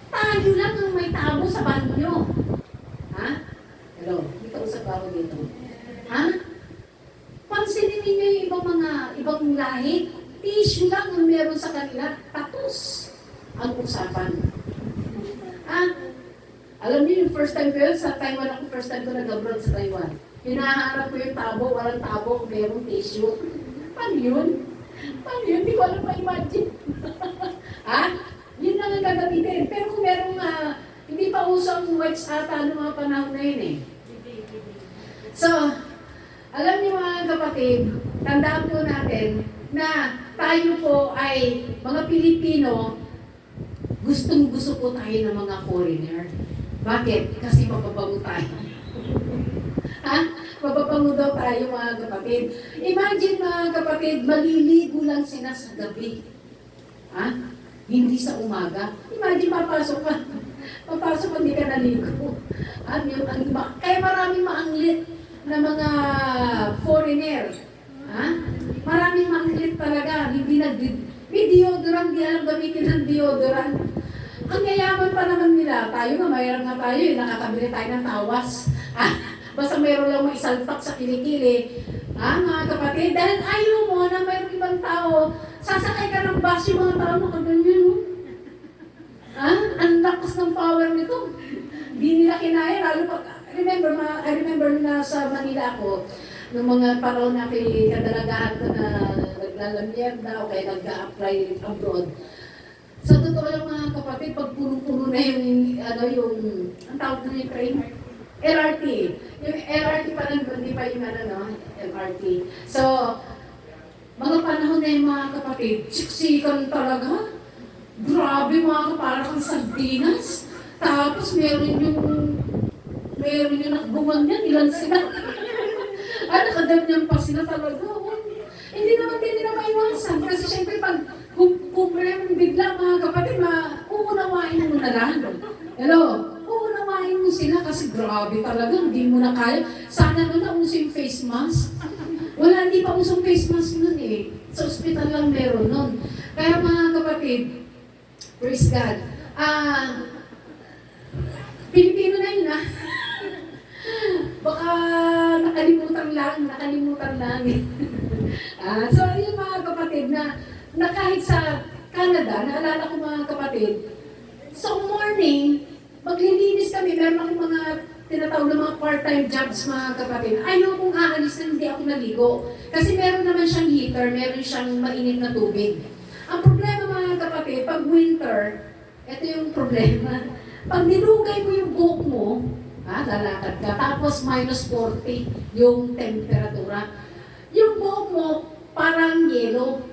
tayo lang ang may tabo sa banyo. Hindi ka usap ako dito. Pansinin ninyo yung ibang lahi. Tissue lang ang meron sa kanila. Tapos ang usapan. Alam niyo yung first time ko yun, sa Taiwan ako, first time ko nag-abroad sa Taiwan. Hinaharap ko yung tabo, walang tabo, merong tissue. Paano yun? Hindi ko alam ma-imagine. Yun lang ang gagamitin. Pero kung merong, hindi pa usang wipes ata noong mga panahon na yun eh. So, alam niyo mga kapatid, tandaan po natin na tayo po ay mga Pilipino, gustong-gusto po tayo ng mga foreigner. Bakit? Kasi mapapango tayo. Mapapango daw tayo mga kapatid. Imagine mga kapatid, maliligo lang sila sa gabi. Hindi sa umaga. Imagine papasok ka. Hindi ka naligo. Kaya maraming maanglit na mga foreigner. Maraming maanglit talaga. May deodorant, di alam gamitin ng deodorant. Ang yayaman pa naman nila, tayo nga, mayroon nga tayo, nakakabili tayo ng tawas. Basta mayroon lang maisalpak sa kilikili. Mga kapatid, dahil ayaw mo na mayroong ibang tao, sasakay ka ng bus, yung mga tao nakaganyan, no? Ang lakas ng power nito. Di nila kinaya, lalo pag, I remember na sa Manila ako, nung mga panahon na kadalagahan ko na naglalamyerda o kaya nag-a-apply abroad. Sa totoo lang mga kapatid, pag puro-puro na ang tawag na yung train? LRT. Yung LRT pa lang, hindi pa yung LRT. So, mga panahon na yung mga kapatid, siksikan talaga. Grabe mga kapatid, parang sardinas. Tapos meron yung nakbuman yan, ilan sila. Nakaganyan pa sila talaga. Hindi naman din nila maiwasan. Kasi syempre pag kumprem bigla mga kapatid, uunawain mo na lang. Uunawain mo sila kasi grabe talaga, hindi mo na kaya. Sana nauso yung face mask. Wala, hindi pa usong face mask nun eh. Sa ospital lang meron nun. Kaya mga kapatid, praise God. Pilipino na yun Baka nakalimutan lang. So, yun mga kapatid na kahit sa Canada, naalala ko mga kapatid, sa morning, maglilinis kami, meron akong mga tinatawag na mga part-time jobs mga kapatid. Ayaw kong aalis na hindi ako naligo. Kasi meron naman siyang heater, meron siyang mainit na tubig. Ang problema mga kapatid, pag winter, ito yung problema. Pag nilugay mo yung buhok mo, lalakad ka, tapos minus 40 yung temperatura. Yung buhok mo, parang yelo.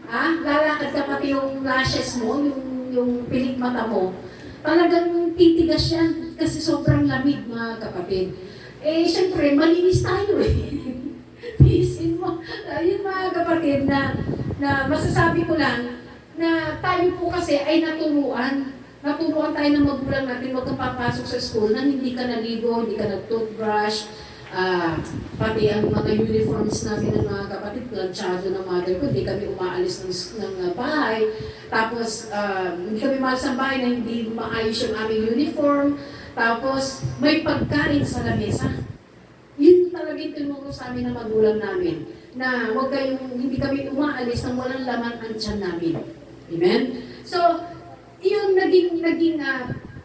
Lalakad ka pati yung lashes mo, yung pilik mata mo. Talagang titigas yan kasi sobrang lamig mga kapatid. Siyempre, malinis tayo Tiisin mo. Yun mga kapatid na masasabi ko lang, na tayo po kasi ay naturuan. Naturuan tayo ng magulang natin, huwag kang papasok sa school na hindi ka naligo, hindi ka nag-toothbrush, pati ang mga uniforms namin ng mga kapatid, planchado ng mother ko, hindi kami umaalis ng bahay. Tapos, hindi kami maalis ng bahay na hindi maayos yung aming uniform. Tapos, may pagkain sa lamesa. Yun talaga yung tinuro sa amin ng magulang namin, na huwag kayong, hindi kami umaalis nang walang laman ang tiyan namin. Amen? So, yun naging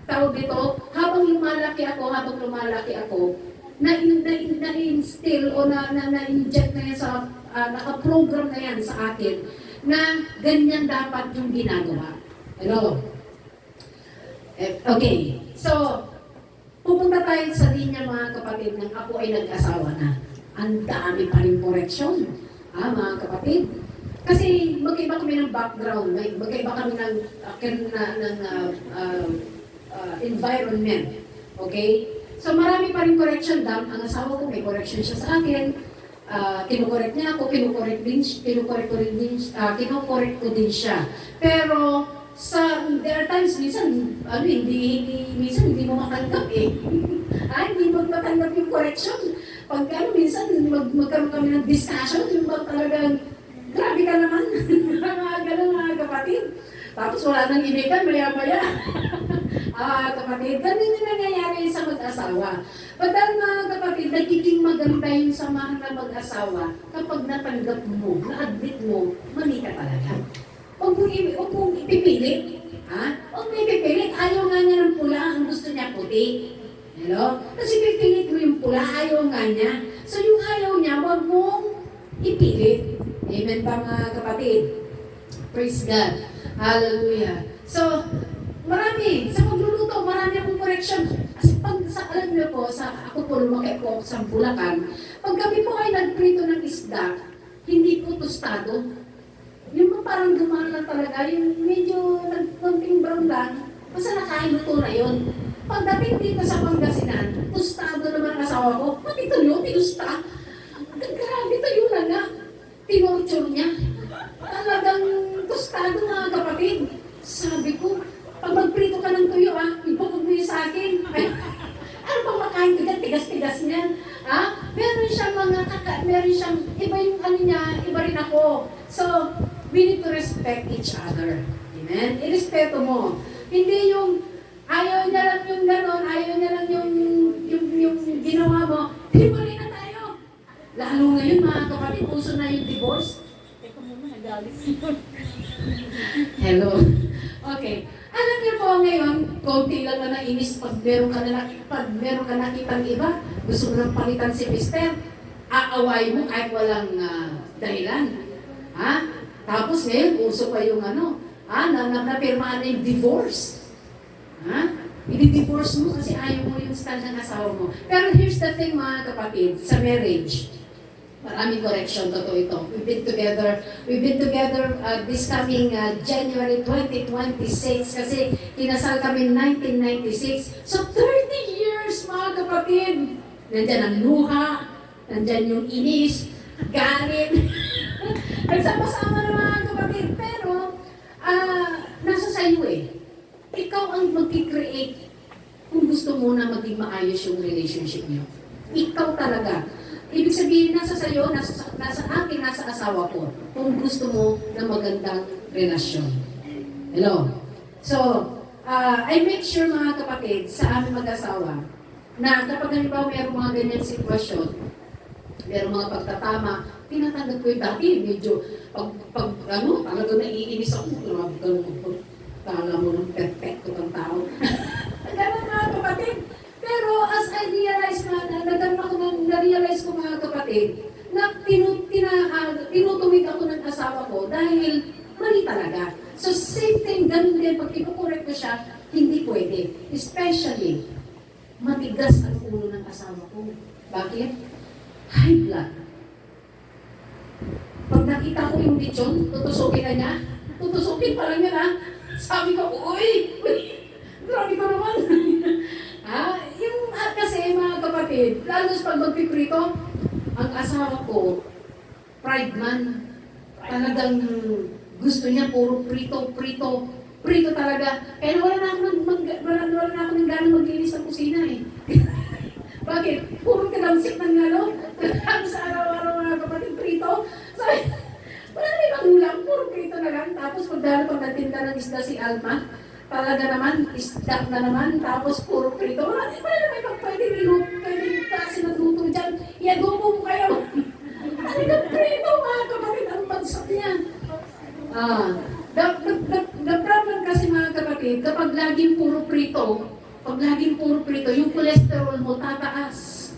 tawag dito, habang lumalaki ako, na-instill o na-inject na yan sa, naka-program na yan sa akin, na ganyan dapat yung ginagawa. Hello? Okay. So, pupunta tayo sa linya mga kapatid ng ako ay nag-asawa na. Ang dami pa rin correction. Mga kapatid. Kasi magkaiba kami ng background, magkaiba kami ng environment. Okay? So marami pa rin correction down. Ang asawa ko may correction siya sa akin. Kinukorek niya ako, kinukorek ko din siya. Pero there are times minsan hindi mo matanggap eh. Hindi mo matanggap yung correction. Pag minsan magkaroon kami ng discussion, yung talagang grabe ka naman. Mga ganun mga kapatid. Tapos wala nang imikan, maya-maya. Kapatid, ganun yung nangyayari sa mag-asawa. But then mga kapatid, nagiging maganda yung samahan ng mag-asawa kapag natanggap mo, na-admit mo, mali ka talaga. Huwag mong ipipilit. Huwag mo ipipilit. Ayaw nga niya ng pula, ang gusto niya puti. Hello? Kasi pipilit mo yung pula, ayaw nga niya. So yung ayaw niya, huwag mong ipilit. Amen pa mga kapatid? Praise God. Hallelujah. So, marami. Sa pagluluto, marami akong correction. Kasi alam niyo po, ako po lumaki po sa Bulacan, pag kami po ay nagprito ng isda, hindi po tostado. Yung parang dumaan lang talaga, yung medyo nagpunting brown lang, basta nakain luto na yun. Pagdating dito sa Pangasinan, tostado naman ang asawa ko, pati tuyo, tinusta. Grabe tuyo na nga. Tinorture niya. Talagang tostado mga kapatid. Sabi ko, pag magprito ka ng tuyo, ibukod mo yun sa akin. Ano bang makain ko dyan? Tigas-tigas niyan. Meron siyang iba yung niya, iba rin ako. So, we need to respect each other. Amen? Irespeto mo. Hindi yung ayaw niya lang yung ganon, ayaw niya lang yung ginawa mo. Hiwalay na tayo. Lalo ngayon mga kapatid, uso na yung divorce. Teka muna, nagalit. Hello. Okay. Alam niyo po ngayon, konti lang na nainis pag meron ka nakitang iba, gusto mo nang palitan si mister, aaway mo kahit walang dahilan. Tapos ngayon, uso pa yung napirmaan na yung divorce. I-divorce mo kasi ayaw mo yung stand ng asawa mo. Pero here's the thing mga kapatid, sa marriage, maraming correction, totoo ito. We've been together this coming January 2026 kasi kinasal kami 1996. So 30 years mga kapatid. Nandyan ang luha, nandyan yung inis, galit. Nagsama-sama na mga kapatid. Pero nasa sayo eh. Ikaw ang mag-create kung gusto mo na maging maayos yung relationship niyo. Ikaw talaga. Ibig sabihin, nasa sayo, nasa akin, nasa asawa ko, kung gusto mo na magandang relasyon. Hello? So, I make sure mga kapatid, sa aming mag-asawa, na kapag halimbawa mayroong mga ganyan sitwasyon, mayroong mga pagtatama, tinatanggap ko yung dati, medyo, talaga naiinis ako, kala mo ng perfecto kang tao. Ganun mga kapatid. Pero as I realize na-realize ko mga kapatid, na tinutuwid ako ng asawa ko dahil mali talaga. So same thing, ganun din, pag kinukorek ko siya, hindi pwede. Especially, matigas ang ulo ng asawa ko. Bakit? High blood. Pag nakita ko yung lechon, tutusukin na niya. Tutusukin pa lang yan Sabi ko, uy, grabe ko naman. Kasi mga kapatid, lalo pag magpiprito, ang asawa ko, pride man, talagang Gusto niya puro prito, prito, prito talaga. Kaya wala na ako ng gana maglinis ng kusina eh. Bakit? Puro tinamsik ng sa araw-araw mga kapatid prito. So, wala na ibang ulam, puro prito na lang. Tapos pag nagtinda ng isda si Alma, talaga naman, isda na naman, tapos puro prito. Wala na ibang pwedeng klase ng luto dyan. I-adobo mo kayo. Talaga prito mga kapatid, ang bagsak niya. The problem kasi mga kapatid, kapag laging puro prito, yung cholesterol mo tataas.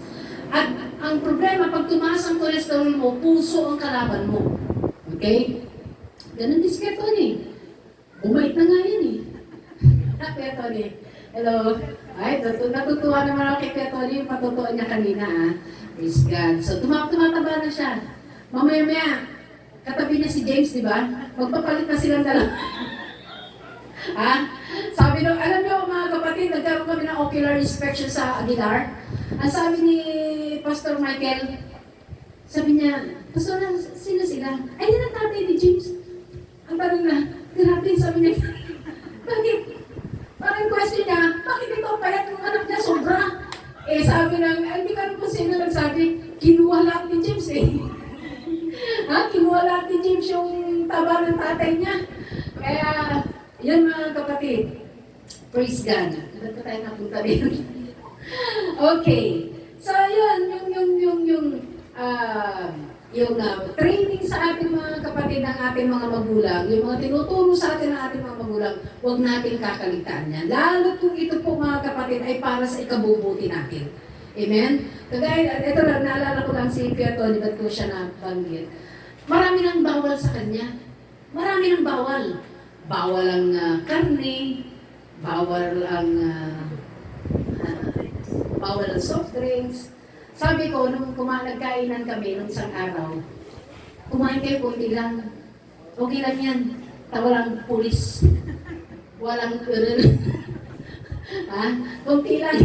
At ang problema, pag tumaas ang cholesterol mo, puso ang kalaban mo. Okay? Ganun din si Kuya Tony. Umait na nga yan eh. Kuya Tony, hello. Ay, natutuwa naman ako kay Kuya Tony, yung patutuan niya kanina Praise God. So, tumataba na siya. Mamaya-maya, katabi niya si James, di ba? Magpapalit na silang dalawa. Sabi nung, alam niyo mga kapatid, nagkaroon kami ng ocular inspection sa Aguilar. Ang sabi ni Pastor Michael, sabi niya, Pastor, sino sila? Ay, yun ang tatay ni James. Ang tanong na, grabe, sabi niya, bakit? Parang question niya, bakit ito payat yung anak niya sobra? Sabi nang, hindi ka rin po sino nagsabi, kinuha lahat ni James Kinuha lahat ni James yung taba ng tatay niya. Kaya, yan mga kapatid. Praise God. Ilan pa tayo napunta dito? Okay. So, yun, yung training sa ating mga kapatid ng ating mga magulang, yung mga tinuturo sa atin ng ating mga magulang, huwag natin kakaligtaan yan. Lalo kung ito po mga kapatid ay para sa ikabubuti natin. Amen? Kagaya, ito lang, naalala ko lang si Kuya Tony, ba't ko siya nabanggit. Marami nang bawal sa kanya. Marami nang bawal. Bawal ang karne, bawal ang soft drinks. Sabi ko, nung nagkainan kami nung isang araw, kumain kayo kunti lang. Okay lang yan. Walang pulis. Walang kunti lang.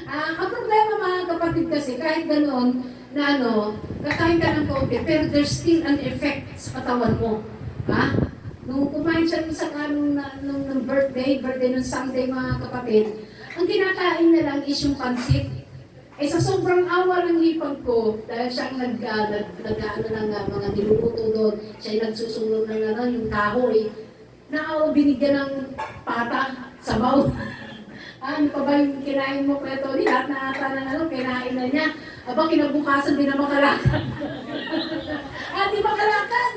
Ang problema mga kapatid kasi, kahit ganoon, na kakain ka ng konti, pero there's still an effect sa katawan mo. Nung kumain siya nung birthday nung Sunday mga kapatid, ang kinakain na lang is yung pansit. Sa sobrang awa ng hipag ko, dahil siyang mga niluluto doon, siya nagsusunod ng yung kahoy, binigyan ng pata, sabaw. Ano pa ba yung kinain mo, Kuya Tony? Lahat na ata ng kinain na niya. Kinabukasan din na makalakad. Di makalakad.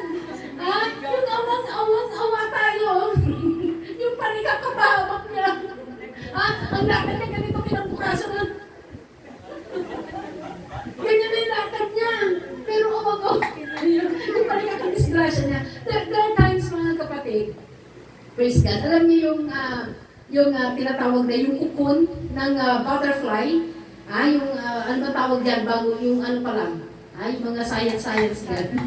Yung awang-awa tayo. Yung panikakabawak niya. Ang lakad niya ganito kinabukasan na. Ganyan na yung lakad niya. Pero yung panikakadisgrasya niya. There are times mga kapatid, praise God, alam niyo yung tinatawag na yung cocoon ng butterfly, yung ano ba tawag dyan bago yung ano pa lang, yung mga science dyan.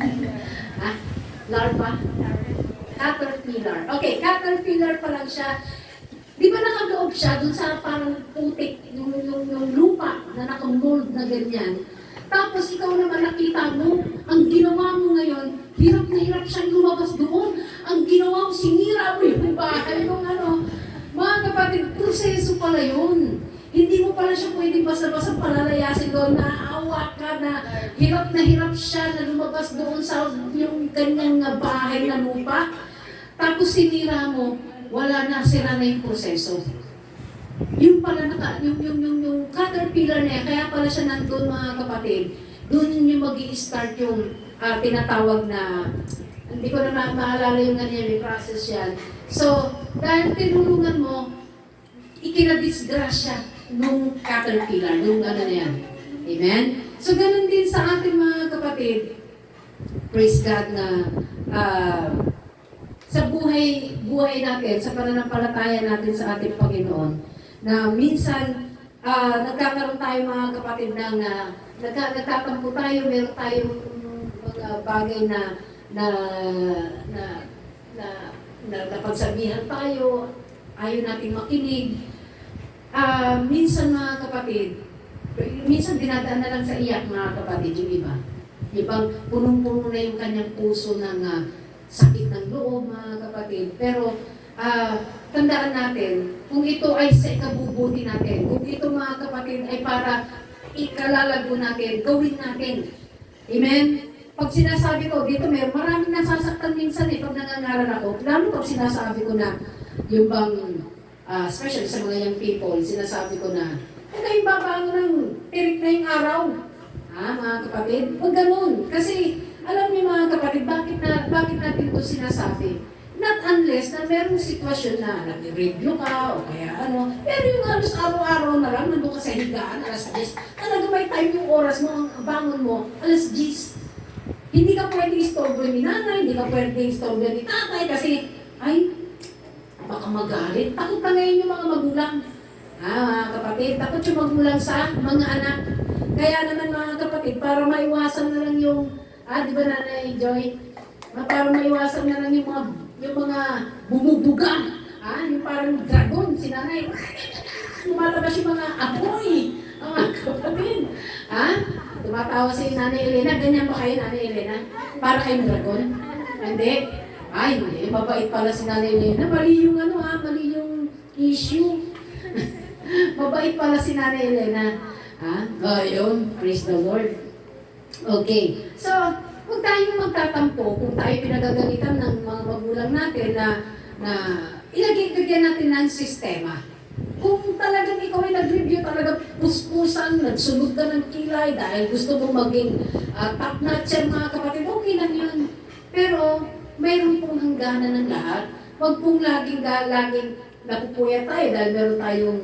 Larva? Caterpillar. Okay, caterpillar pa lang siya. Di ba nakagoob siya dun sa parang putik, yung lupa na nakamold na ganyan. Tapos ikaw naman nakita mo, ang ginawa mo ngayon, hirap na hirap siyang lumabas doon. Ang ginawa mo, sinira mo yung bahay ng mga kapatid, proseso pala yun. Hindi mo pala siya pwedeng basta-basta palalayasin doon, naawa ka na hirap siya na lumabas doon sa yung kanyang bahay na lupa. Tapos sinira mo, wala na, sira na yung proseso. Yung pala yung caterpillar na yan, kaya pala siya nandun mga kapatid, doon yung mag-i-start yung tinatawag na, hindi ko na maalala yung ganyan, may process yan. So, dahil tinulungan mo, ikinadisgrasya nung caterpillar, nung ano na yan. Amen? So, ganun din sa ating mga kapatid, praise God na sa buhay natin, sa pananampalataya natin sa ating Panginoon, na minsan nagkakaroon tayo mga kapatid ng nagtatampo tayo, meron tayong mga bagay na napagsabihan tayo, ayaw natin makinig. Minsan mga kapatid, minsan dinadaan na lang sa iyak mga kapatid yung iba. Ibang punong-puno na yung kanyang puso ng sakit ng loob, mga kapatid. Pero, tandaan natin, kung ito ay sa ikabubuti natin, kung ito, mga kapatid, ay para ikalalago natin, gawin natin. Amen? Pag sinasabi ko, dito maraming nasasaktan minsan pag nangangaral ako, lalo pag sinasabi ko na, yung bang, especially sa mga young people, sinasabi ko na, huwag kayong babangon ng tirik na yung araw. Mga kapatid, huwag ganun. Kasi, alam niyo mga kapatid, bakit natin ito sinasabi? Not unless na merong sitwasyon na nag-review ka o kaya ano. Pero yung halos araw-araw na lang, nandun ka sa higaan, alas 10, talaga may time yung oras mo, ang bangon mo, alas 10. Hindi ka pwede istorbo ni nanay, hindi ka pwede istorbo ni tatay kasi, ay, baka magalit. Takot na ngayon yung mga magulang. Mga kapatid, takot yung magulang sa mga anak. Kaya naman mga kapatid, para maiwasan na lang yung, di ba Nanay Joy? Para maiwasan na lang yung mga bumubuga. Yung parang dragon, si nanay. Lumalabas yung mga apoy. Mga kapatid. Tumatawa si Nanay Elena. Ganyan ba kayo, Nanay Elena? Para kayong dragon? Hindi. Hindi. Mabait pala si Nanay Elena. Mali yung mali yung issue. Mabait pala si Nanay Elena. Ayun. Praise the Lord. Okay. So, huwag tayong magtatampo kung tayo pinagagalitan ng mga magulang natin na ilagay natin ng sistema. Kung talagang ikaw ay nag-review, talaga puspusan, nagsunod ka ng kilay dahil gusto mong maging top-notcher mga kapatid, okay lang yun. Pero, mayroon pong hangganan ng lahat. Huwag pong laging napupuya tayo dahil meron tayong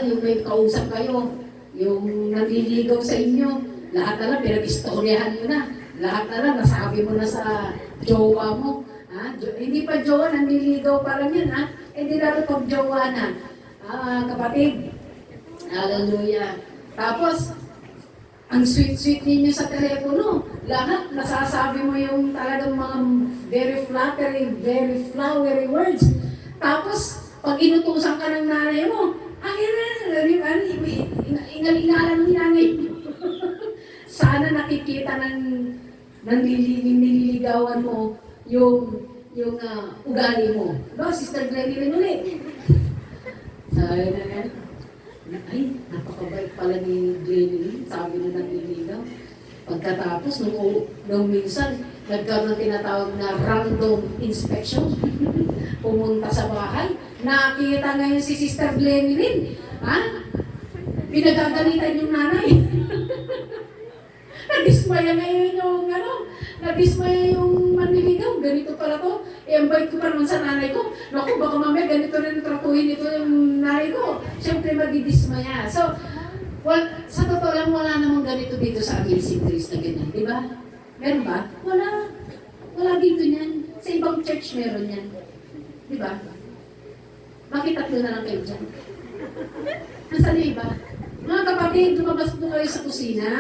yung may kausap kayo, yung nanliligaw sa inyo, lahat na lang, pinag-istoryahan nyo na. Lahat na lang, nasabi mo na sa jowa mo. Hindi pa jowa, nanliligaw pa lang yun. Hindi lalo pag jowa na. Kapatid, hallelujah. Tapos, ang sweet-sweet ninyo sa telepono. Lahat, nasasabi mo yung talagang mga very flattery, very flowery words. Tapos, pag inutusan ka ng nanay mo, ingalan mo nanay mo. Sana nakikita ng nililigawan mo yung ugali mo. Sister Glenny rin ulit. Sabi na nga, ay, napakabait pala ni Glenny, sabi na nililigaw. Pagkatapos, nung minsan, nagkaroon tinatawag na random inspection. Pumunta sa bahay, nakita ngayon si Sister Glenny rin. Pinagagalitan yung nanay. Nadismaya ngayon nadismaya yung manliligaw. Ganito pala to. Ang bait ko pa naman sa nanay ko. Naku, baka mamaya ganito rin tratuhin ito yung nanay ko. Siyempre magdidismaya. So, sa totoo lang, wala namang ganito dito sa Amazing Grace na ganyan. Di ba? Meron ba? Wala. Wala dito niyan. Sa ibang church meron yan. Di ba? Bakit tatlo na lang kayo dyan? Nasaan yung iba? Mga kapatid, lumabas po kayo sa kusina.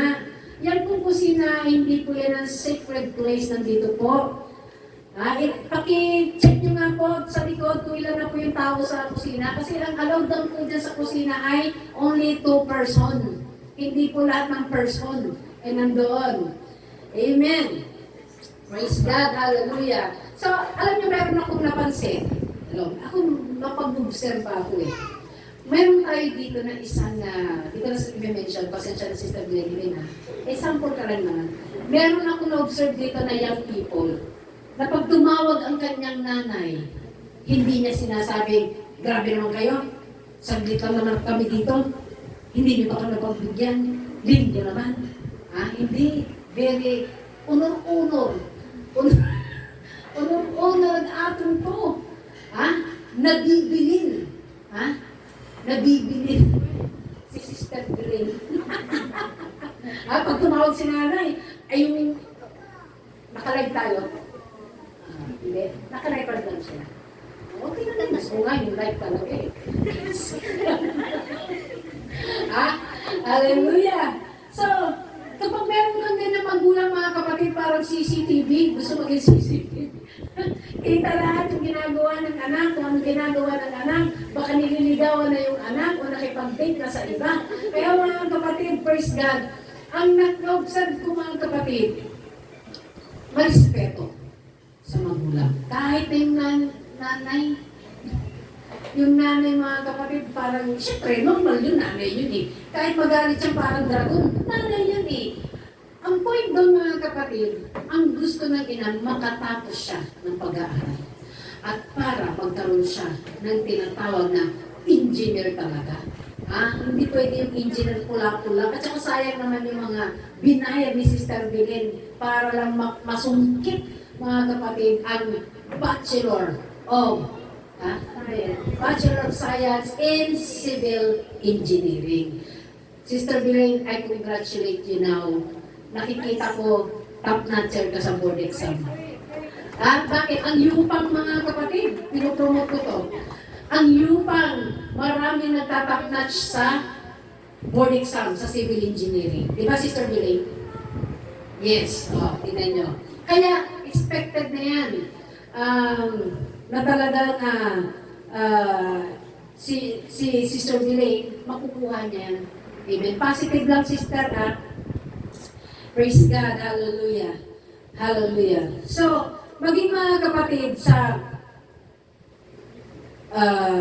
Yan pong kusina, hindi po yan ang sacred place nandito po. Paki-check nyo nga po sa likod kung ilan na po yung tao sa kusina. Kasi ang allowed down po dyan sa kusina ay only 2 person. Hindi po lahat ng person ay nandoon. Amen. Praise God, hallelujah. So, alam nyo, meron akong napansin. Ako, napag-observe ako Meron tayo dito na isang, di ko na i-mention, pasensya na Sister Glenny rin sample ka lang naman. Meron akong na-observe dito na young people, na pag tumawag ang kanyang nanay, hindi niya sinasabing, grabe naman kayo, saglit lang naman kami dito, hindi niyo pa kami napagbigyan, leave niyo naman. Hindi, very unor-unor. Unor-unor ang atong to. Nabibilin. Nabibilin. Si Sister Green. Pag tumawag si nanay, ay yung nakalive tayo. Hindi, nakalive pa lang siya. Okay na lang, mas nga yung live talaga Hallelujah! So, kapag meron kang ganyan magulang mga kapatid, parang CCTV, gusto maging CCTV. Kita lahat yung ginagawa ginagawa ng anak, kung ano ginagawa ng anak, baka nililigawan na yung anak o nakipag-date na sa iba. Kaya mga kapatid, praise God, ang na-observe ko mga kapatid, marespeto sa magulang. Kahit na yung nanay, mga kapatid, parang, syempre, normal yun, nanay yun eh. Kahit magalit siya parang dragon, nanay yun eh. Ang point doon mga kapatid, ang gusto ng ina, makatapos siya ng pag-aaral. At para magkaroon siya ng tinatawag na engineer talaga. Hindi pwede yung engineer pula-pula. At saka sayang naman yung mga binayad ni Sister Belen para lang masungkit mga kapatid ang Bachelor of Science in Civil Engineering. Sister Belen, I congratulate you now. Nakikita ko top-notcher ka sa board exam. Bakit? Ang yupang mga kapatid, pinopromote ko to. Ang yupang, marami nagtatap-notch sa board exam sa civil engineering. Di ba, Sister Belen? Yes. Tingnan nyo. Kaya, expected na yan. Na talaga na si Sister Belen, makukuha niya yan. Amen. Positive lang, Sister, Praise God. Hallelujah. Hallelujah. So, maging mga kapatid sa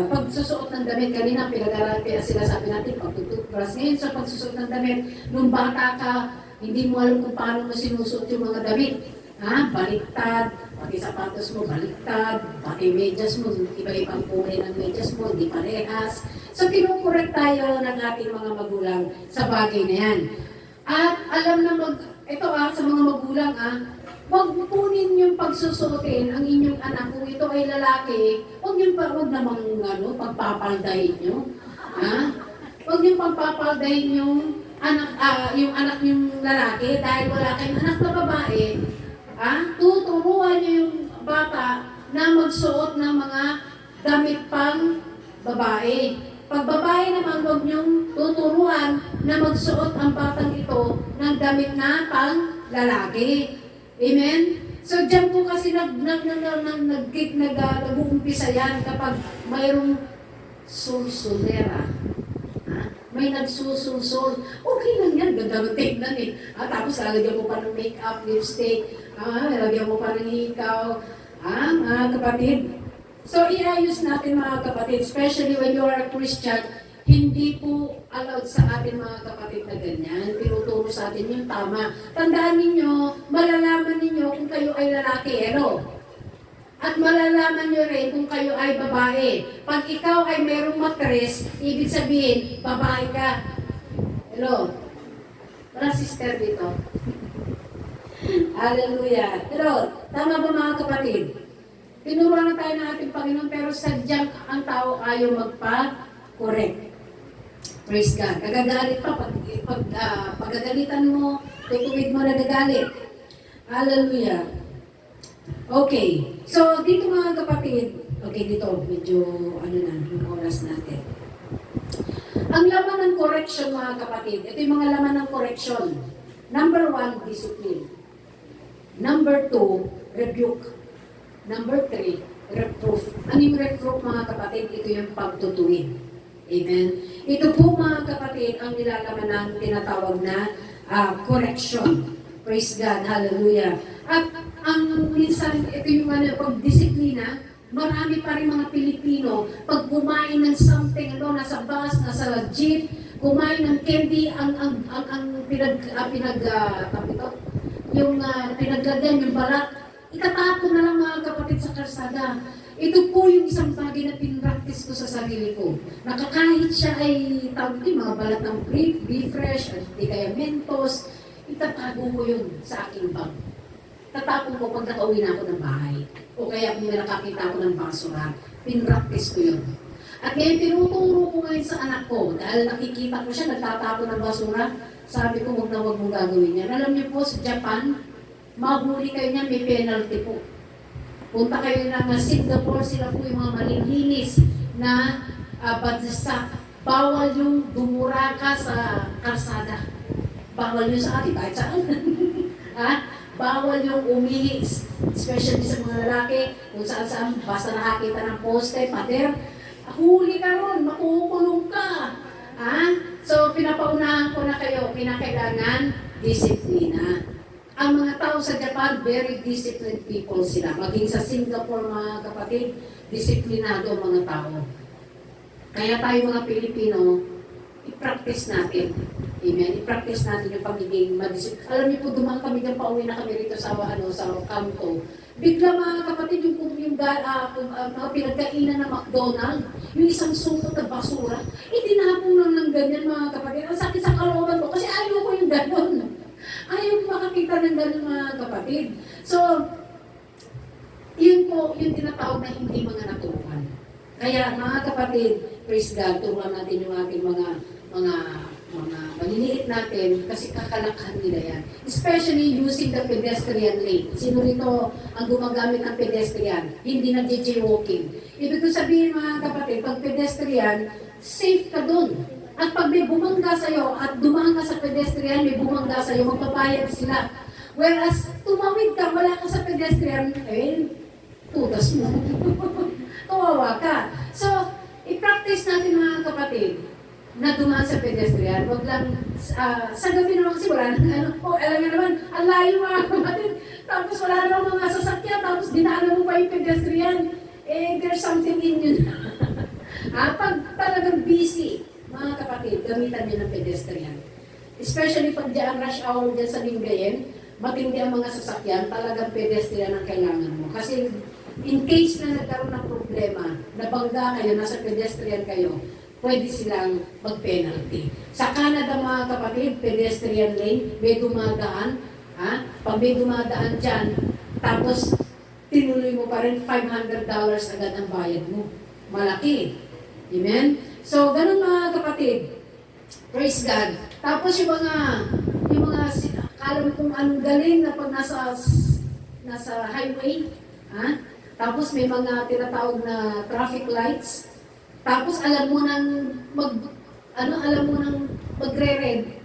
pagsusuot ng damit, kanina pinag-aralan sila sabi natin, pagtututbrush. Ngayon sa pagsusuot ng damit, nung bata ka, hindi mo alam kung paano mo sinusuot yung mga damit. Baliktad, pati sapatos mo, baliktad, pati medyas mo, iba-ibang kulay ng medyas mo, hindi parehas. So, kinukorek tayo ng ating mga magulang sa bagay na yan. At alam na sa mga magulang, wag punin yung pagsusuotin ang inyong anak. Kung ito ay lalaki, wag namang pagpapaldahin nyo. Wag yung pagpapaldahin yung anak yung lalaki dahil wala kayong anak na babae. Tuturuan nyo yung bata na magsuot ng mga damit pang babae. Pag babae naman, huwag niyong tuturuan na magsuot ang batang ito ng damit na pang lalaki. Amen? So, dyan po kasi nag-uumpisa yan kapag mayroong sulsulera. May nagsusulsol. Okay lang yan, ganda ng tingnan eh. Tapos lalagyan mo pa ng make-up, lipstick, lalagyan mo pa ng hikaw. Mga kapatid, so, iayos natin mga kapatid, especially when you are a Christian, hindi po allowed sa atin mga kapatid na ganyan. Tinuturo sa atin yung tama. Tandaan ninyo, malalaman ninyo kung kayo ay lalaki, At malalaman nyo rin kung kayo ay babae. Pag ikaw ay merong matres, ibig sabihin, babae ka. Wala sister dito. Hallelujah. Tama ba mga kapatid? Tinuruan na tayo ng ating Panginoon, pero sadyang ang tao ayaw magpa-correct. Praise God. Kagagalit pa, pagagalitan mo, tutuwid mo nagagalit. Hallelujah. Okay. So, dito mga kapatid, dito, medyo, yung oras natin. Ang laman ng correction mga kapatid, ito yung mga laman ng correction. Number 1, discipline. Number 2, rebuke. Number 3, reproof. Ano yung reproof mga kapatid? Ito yung pagtutuwid. Amen? Ito po mga kapatid ang nilalaman ng tinatawag na correction. Praise God. Hallelujah. At ang minsan, ito yung pagdisiplina, marami pa rin mga Pilipino, pag kumain ng something, nasa bus, nasa jeep, kumain ng candy, pinaglagyan, yung balat, itatapon na lang mga kapatid sa karsada. Ito po yung isang bagay na pinractice ko sa sarili ko. Nakakahit siya ay mga balat ng beef fresh, at di kaya Mentos, itatago ko yun sa aking bag. Tatapon ko pag nakauwi na ako ng bahay. O kaya kung may nakakita ako ng basura, pinractice ko yun. At ngayon tinuturo ko ngayon sa anak ko, dahil nakikita ko siya nagtatapon ng basura, sabi ko huwag mong gagawin yan. Alam niyo po, sa Japan, mahuli kayo niya, may penalty po. Punta kayo ng Singapore, sila po yung mga malilinis na bansa. Bawal yung dumura ka sa kalsada. Bawal yun sa atin, kahit saan. bawal yung umihi, especially sa mga lalaki, kung saan basta nakakita ng poste, pader, huli ka ron, makukulong ka. Ha? So, pinapaunahan ko na kayo, kinakailangan disiplina. Ang mga tao sa Japan, very disciplined people sila. Maging sa Singapore, mga kapatid, disiplinado ang mga tao. Kaya tayo mga Pilipino, i-practice natin. Amen. I-practice natin yung pagiging madisip. Alam niyo po, dumaan kami ng pauwi na kami rito sa kanto. Bigla mga kapatid, yung mga pinagkainan ng McDonald's, yung isang supot na basura, itinapon lang ng ganyan mga kapatid. Ang sakit sa kalooban ko, kasi ayaw ko yung ganon. Ayaw ko makakita ng ganon mga kapatid. So, yun po, yung tinatawag na hindi mga naturuan. Kaya mga kapatid, praise God, turuan natin yung ating mga maliliit natin kasi kakalakhan nila yan. Especially using the pedestrian lane. Sino rito ang gumagamit ng pedestrian? Hindi nag-jaywalking. Ibig ko sabihin mga kapatid, pag pedestrian, safe ka dun. At pag may bumangga sa'yo at dumaan ka sa pedestrian, may bumangga sa'yo, magpapayag sila. Whereas, tumawid ka, wala ka sa pedestrian, tutas mo. Kawawa ka. So, i-practice natin mga kapatid na dumaan sa pedestrian. Huwag lang, sa gabi naman kasi wala na, alam nga naman, ang layo mga kapatid. Tapos wala naman mga sasakyan, tapos dinaanan mo pa yung pedestrian. There's something in you. Pag talagang busy, mga kapatid, gamitan niyo ng pedestrian. Especially pag diyan rush hour dyan sa Lingayen, matindi ang mga sasakyan, talagang pedestrian ang kailangan mo. Kasi in case na nagkaroon ng problema, nabangga kayo, nasa pedestrian kayo, pwede silang mag-penalty. Sa Canada mga kapatid, pedestrian lane, may dumadaan, pag may dumadaan dyan, tapos tinuloy mo pa rin, $500 agad ang bayad mo. Malaki. Amen? So, ganun mga kapatid. Praise God. Tapos yung mga alam kung anong galing na pag nasa highway, tapos may mga tinatawag na traffic lights. Tapos alam mo nang magre-red.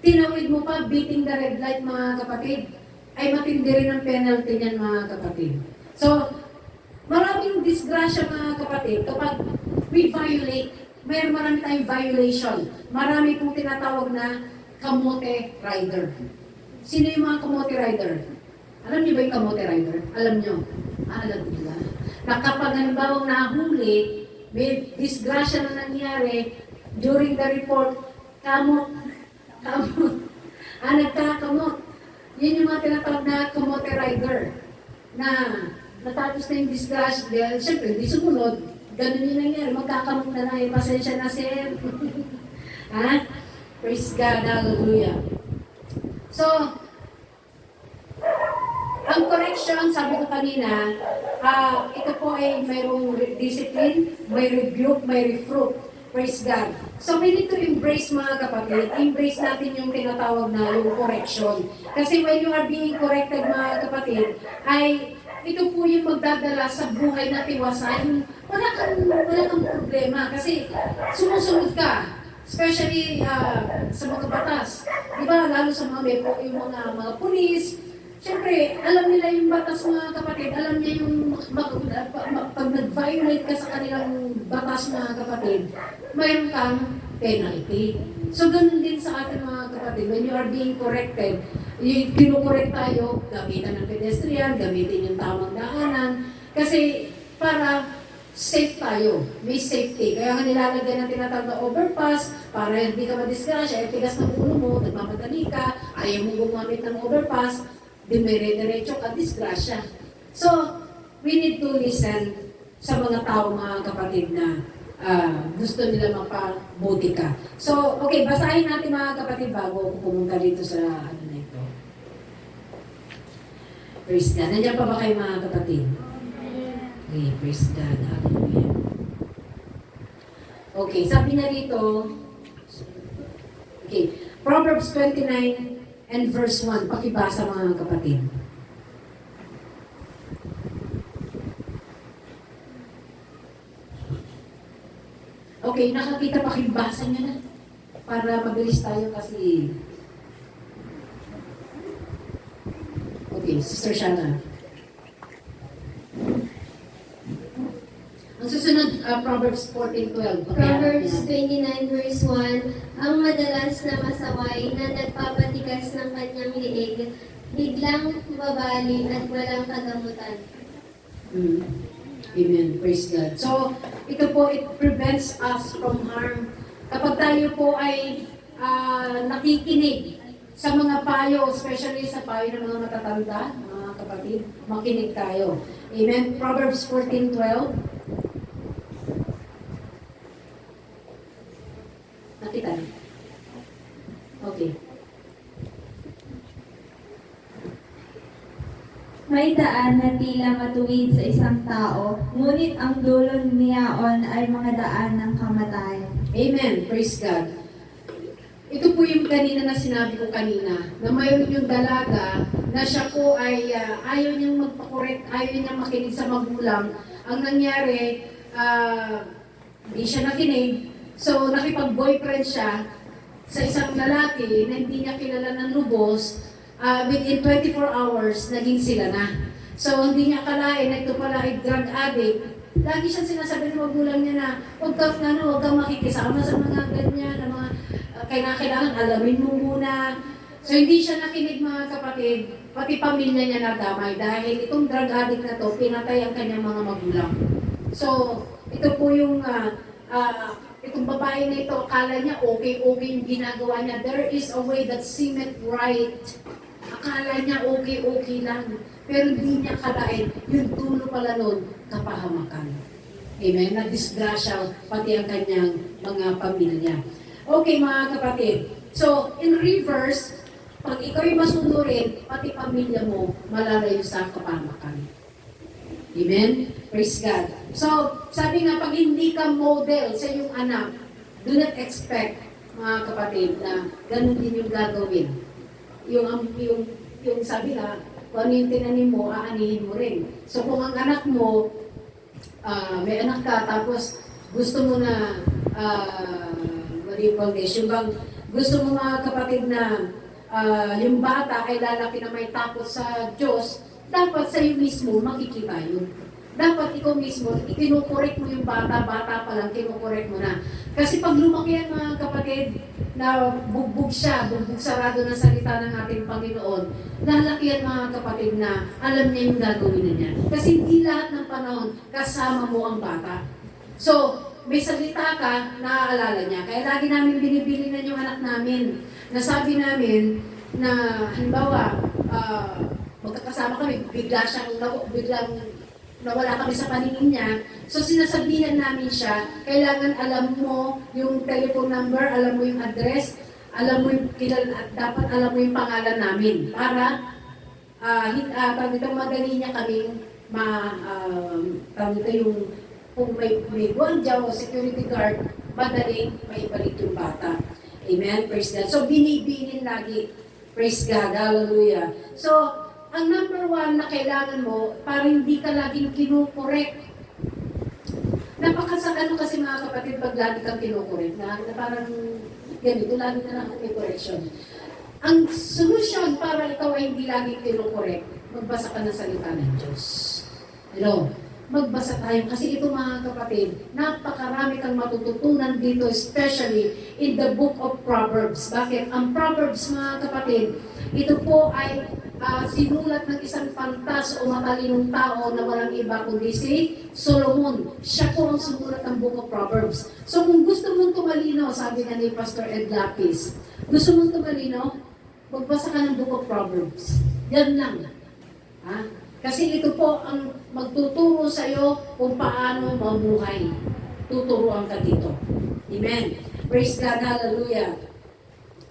Tinawid mo pa, beating the red light mga kapatid. Ay matindi rin ang penalty niyan mga kapatid. So, maraming disgrasya mga kapatid kapag we violate. Marami tayong violation. Marami pong tinatawag na kamote rider. Sino yung mga kamote rider? Alam niyo ba yung kamote rider? Alam niyo? Alam nila. Na kapag halimbawa nahuli, may disgrasya na nangyari, during the report, nagkakamot. Yun yung mga tinatawag na kamote rider. Na natapos na yung disgrasya, dahil syempre, di sumunod, ganun yung nangyari, magkakamot na na, pasensya na sir. Praise God, hallelujah. So, ang correction, sabi ko kanina, ito po ay mayroong discipline, may rebuke, may reproof. Praise God. So we need to embrace mga kapatid, embrace natin yung tinatawag na yung correction. Kasi when you are being corrected mga kapatid, ay ito po yung magdadala sa buhay na tiwasan. Wala kang problema kasi sumusunod ka. Especially sa mga batas. Diba, lalo sa yung mga pulis. Siyempre, alam nila yung batas mga kapatid. Alam niya yung pag nag-violate ka sa kanilang batas mga kapatid, mayroon kang penalty. So, ganun din sa ating mga kapatid. When you are being corrected, kinukorek tayo, gamitan ng pedestrian, gamitin yung tamang daanan. Kasi, para safe tayo. May safety. Kaya nga nilalagay ng tinatawag na overpass para hindi ka madisgrasya, tigas ng ulo mo, nagmamadali ka, ayaw mo gumamit ng overpass, dumire-diretso ka, disgrasya. So, we need to listen sa mga tao, mga kapatid na gusto nila mapabuti ka. So, okay, basahin natin mga kapatid bago pumunta dito sa na ito. Praise God. Nandiyan pa ba kayo mga kapatid? Okay, praise God. Hallelujah. Okay, sabi na rito, okay, Proverbs 29 and verse 1, pakibasa mga kapatid. Okay, nakakita pakibasa niyo na para mabilis tayo kasi Okay, Sister Shana. Ang susunod, Proverbs 14:12. Proverbs 29 verse 1, ang madalas na masaway na nagpapatigas ng kanyang liig, biglang babali at walang kagamutan. Amen. Praise God. So, ito po, it prevents us from harm. Kapag tayo po ay nakikinig sa mga payo, especially sa payo ng mga matatanda, mga kapatid, makinig tayo. Amen. Proverbs 14:12. Nakita niyo? Okay. May daan na tila matuwid sa isang tao, ngunit ang dulo niyaon ay mga daan ng kamatayan. Amen. Praise God. Ito po yung kanina na sinabi ko kanina, na mayroon yung dalaga na siya po ay ayaw niyang magpakorek, ayaw niyang makinig sa magulang. Ang nangyari, hindi siya nakinig. So, nakipag-boyfriend siya sa isang lalaki na hindi niya kilala ng lubos. Within 24 hours, naging sila na. So, hindi niya akalain na ito pala ay drug addict. Lagi siya sinasabi ng magulang niya na huwag kang makikisama sa mga ganyan, na mga kailangan alamin mo muna. So, hindi siya nakinig mga kapatid, pati pamilya niya nadamay dahil itong drug addict na to, pinatay ang kanyang mga magulang. So, ito po yung itong babae na ito, akala niya okay yung ginagawa niya. There is a way that seemeth right. Akala niya okay lang. Pero hindi niya kalain, yung dulo pala nun, kapahamakan. Amen? Nagdisgrasya pati ang kanyang mga pamilya. Okay mga kapatid. So, in reverse, pag ikaw yung masunurin, pati pamilya mo, malalayo sa kapahamakan. Amen? Praise God. So, sabi nga, pag hindi ka model sa iyong anak, do not expect, mga kapatid, na ganun din yung gagawin. Yung sabi nga, kung ano yung tinanim mo, aanihin mo rin. So, kung ang anak mo, may anak ka, tapos gusto mo na, what do you call this, yung bang, gusto mo mga kapatid na yung bata ay lalaki na may takot sa Diyos, dapat sa iyo mismo makikita yun. Dapat ikaw mismo, ikinukorek mo yung bata pa lang, kinukorek mo na. Kasi pag lumaki yan mga kapatid, na bugbog sarado ng salita ng ating Panginoon, lalaki yan mga kapatid na alam niya yung gagawin na niya. Kasi hindi lahat ng panahon kasama mo ang bata. So, may salita ka, naaalala niya. Kaya lagi namin binibili na yung anak namin. Nasabi namin na, halimbawa, magkakasama kami, biglang nawala kami sa paningin niya. So sinasabihan namin siya, kailangan alam mo yung telephone number, alam mo yung address, alam mo yung dapat alam mo yung pangalan namin para madali niya kaming yung kung may guardia o security guard, madaling maibalik yung bata. Amen? Praise God. So binibinin lagi. Praise God. Hallelujah. So, ang number one na kailangan mo, para hindi ka laging kinukorek. Napakasakano kasi mga kapatid pag lagi kang kinukorek, na parang ganito, lagi na lang may correction. Ang solusyon para ikaw ay hindi laging kinukorek, magbasa ka ng salita ng Diyos. Hello? Magbasa tayo. Kasi ito mga kapatid, napakarami kang matututunan dito, especially in the book of Proverbs. Bakit? Ang Proverbs mga kapatid, ito po ay sinulat ng isang pantas o matalinong tao na walang iba kundi si Solomon. Siya po ang sumulat ng Book of Proverbs. So kung gusto mong tumalino, sabi nga ni Pastor Ed Lapis, gusto mong tumalino, magbasa ka ng Book of Proverbs. Yan lang. Kasi ito po ang magtuturo sa iyo kung paano mabuhay. Tuturuan ka dito. Amen. Praise God. Hallelujah.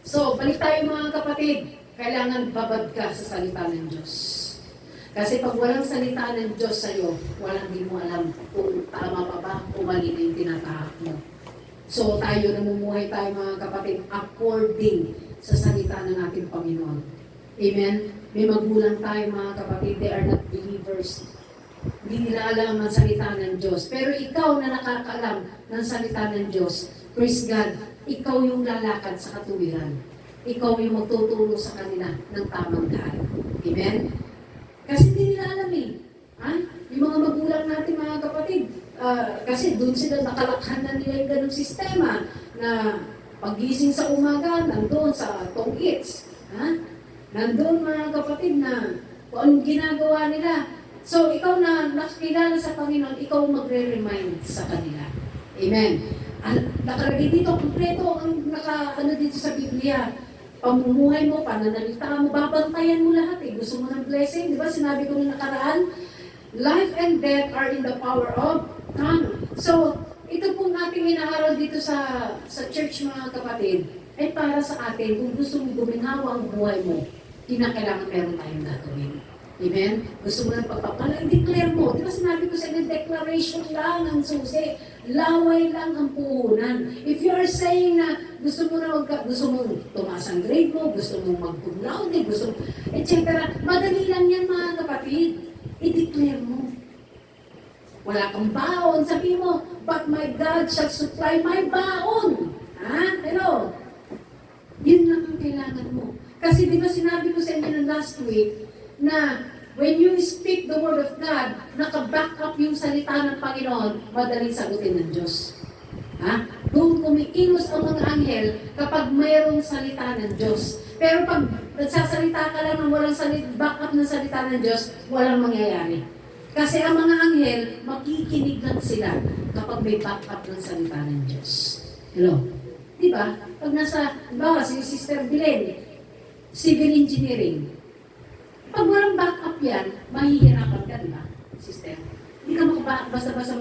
So, balik tayo mga kapatid. Kailangan babad ka sa salita ng Diyos. Kasi pag walang salita ng Diyos sa iyo, walang di mo alam kung tama pa ba o mali na yung tinatahak mo. So tayo namumuhay tayo mga kapatid according sa salita ng ating Panginoon. Amen? May magulang tayo mga kapatid, they are not believers. Hindi nila alam ang salita ng Diyos. Pero ikaw na nakakalam ng salita ng Diyos, praise God, ikaw yung lalakad sa katuwiran. Ikaw yung magtuturo sa kanila ng tamang daan. Amen? Kasi doon sila nakalakhan na nila yung ganung sistema na pagising sa umaga, nandoon sa tong-its. Nandoon mga kapatid na kung anong ginagawa nila. So, ikaw na nakakilala sa Panginoon, ikaw magre-remind sa kanila. Amen. Nakalagay dito, kompleto ang dito sa Biblia. Pamumuhay mo, pananalita mo, babantayan mo lahat eh. Gusto mo ng blessing, di ba? Sinabi ko nung nakaraan, life and death are in the power of tongue. So, ito pong ating inaaral dito sa church mga kapatid, ay para sa atin, kung gusto mo guminhawa ang buhay mo, kinakailangan meron tayong gagawin. Amen? Gusto mo ng pagpapala, i-declare mo. Di ba sinabi ko sa inyo, declaration lang ang susi. Laway lang ang puhunan. If you are saying na gusto mo tumaas ang grade mo, gusto mo mag-cum laude, gusto mo, etc. Madali lang yan mga kapatid. I-declare mo. Wala kang baon. Sabi mo, but my God shall supply my baon. Hello? Yun lang ang kailangan mo. Kasi di ba sinabi ko sa inyo last week na when you speak the word of God, naka-back up yung salita ng Panginoon, madaling sagutin ng Diyos. Doon kumikilos ang mga anghel kapag mayroong salita ng Diyos. Pero pag nagsasalita ka lang ng walang back up ng salita ng Diyos, walang mangyayari. Kasi ang mga anghel, makikinig lang sila kapag may back up ng salita ng Diyos. Hello? Diba? Pag diba, si Sister Belen, civil engineering, pag walang back up yan, mahihirapan ka, diba? Sister. Hindi ka basta-basta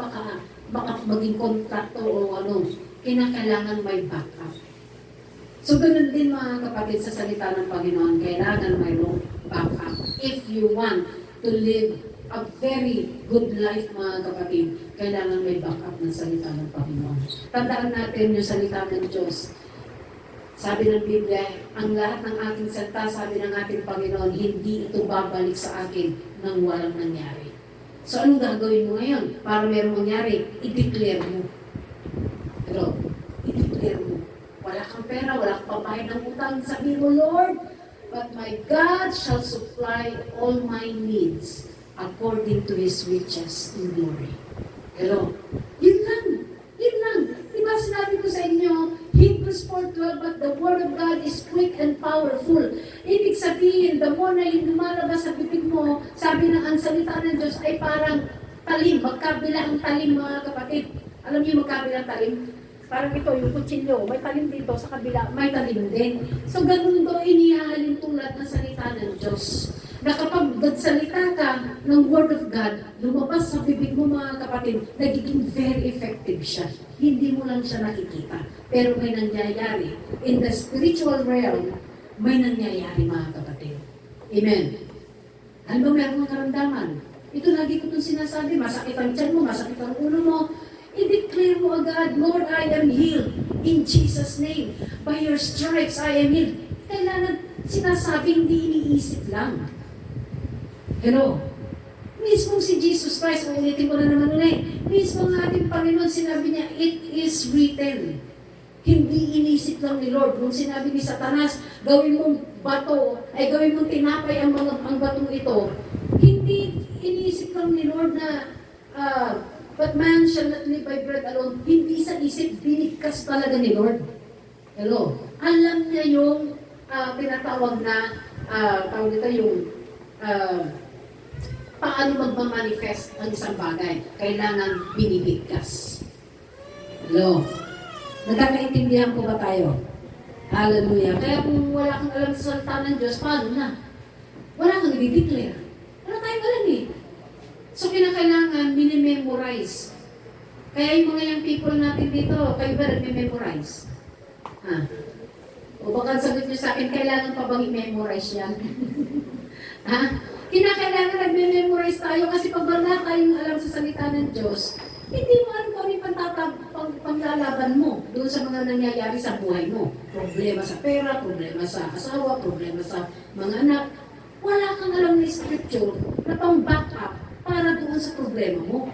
maging contractor o kinakailangan may back up. So, ganun din mga kapatid sa salita ng Panginoon, kailangan mayroong backup. If you want to live a very good life mga kapatid, kailangan may backup ng salita ng Panginoon. Tandaan natin yung salita ng Diyos. Sabi ng Biblia, ang lahat ng aking salita, sabi ng ating Panginoon, hindi ito babalik sa akin nang walang nangyari. So, anong gagawin mo ngayon? Para merong mangyari, i-declare mo. Pero, i-declare mo. Wala kang pera, wala kang pambayad ng utang. Sabi mo, Lord, but my God shall supply all my needs according to His riches in glory. Hello? Yun lang. Yun lang. Diba sinabi ko sa inyo, Hebrews 4:12, but the word of God is quick and powerful. Ibig sabihin, the more na yung lumalabas sa bibig mo, sabi ng ang salita ng Diyos ay parang talim, magkabila ang talim mga kapatid. Alam niyo magkabila ang talim? Parang ito, yung kutsilyo, may talim dito, sa kabila, may talim din. So, ganun do inihahalin tulad ng salita ng Diyos. Na kapag nagsalita ka ng Word of God, lumabas sa bibig mo mga kapatid, nagiging very effective siya. Hindi mo lang siya nakikita. Pero may nangyayari. In the spiritual realm, may nangyayari mga kapatid. Amen. Ano ba meron kang karamdaman? Ito lagi ko itong sinasabi, masakit ang tiyan mo, masakit ang ulo mo. I-declare mo agad, Lord, I am healed. In Jesus' name. By your stripes, I am healed. Kailangan sinasabi, hindi iniisip lang. Hello? Mismo si Jesus Christ, ulitin ko na naman ulit. Mismo ang ating Panginoon, sinabi niya, it is written. Hindi inisip lang ni Lord. Nung sinabi ni Satanas, gawin mong bato, ay gawin mong tinapay ang batong ito. Hindi inisip lang ni Lord na, but man shall not live by bread alone. Hindi sa isip, binigkas talaga ni Lord. Hello? Alam niya yung tinatawag na, tawag nito yung, paano magmamanifest ang isang bagay. Kailangan binibigkas. Hello? Nagkakaintindihan po ba tayo? Hallelujah. Kaya kung wala kang alam sa salita ng Diyos, paano na? Wala kang i-declare. Wala tayong alam eh. So, kinakailangan minimemorize. Kaya yung mga young people natin dito, kayo ba nagme-memorize? O baka sagot nyo sa akin, kailangan pa bang i-memorize yan? Kinakailangan nagme-memorize tayo kasi pag wala tayong alam sa salita ng Diyos, hindi mo alam kung ano panglalaban mo doon sa mga nangyayari sa buhay mo. Problema sa pera, problema sa asawa, problema sa mga anak. Wala kang alam na scripture na pang-back up para doon sa problema mo.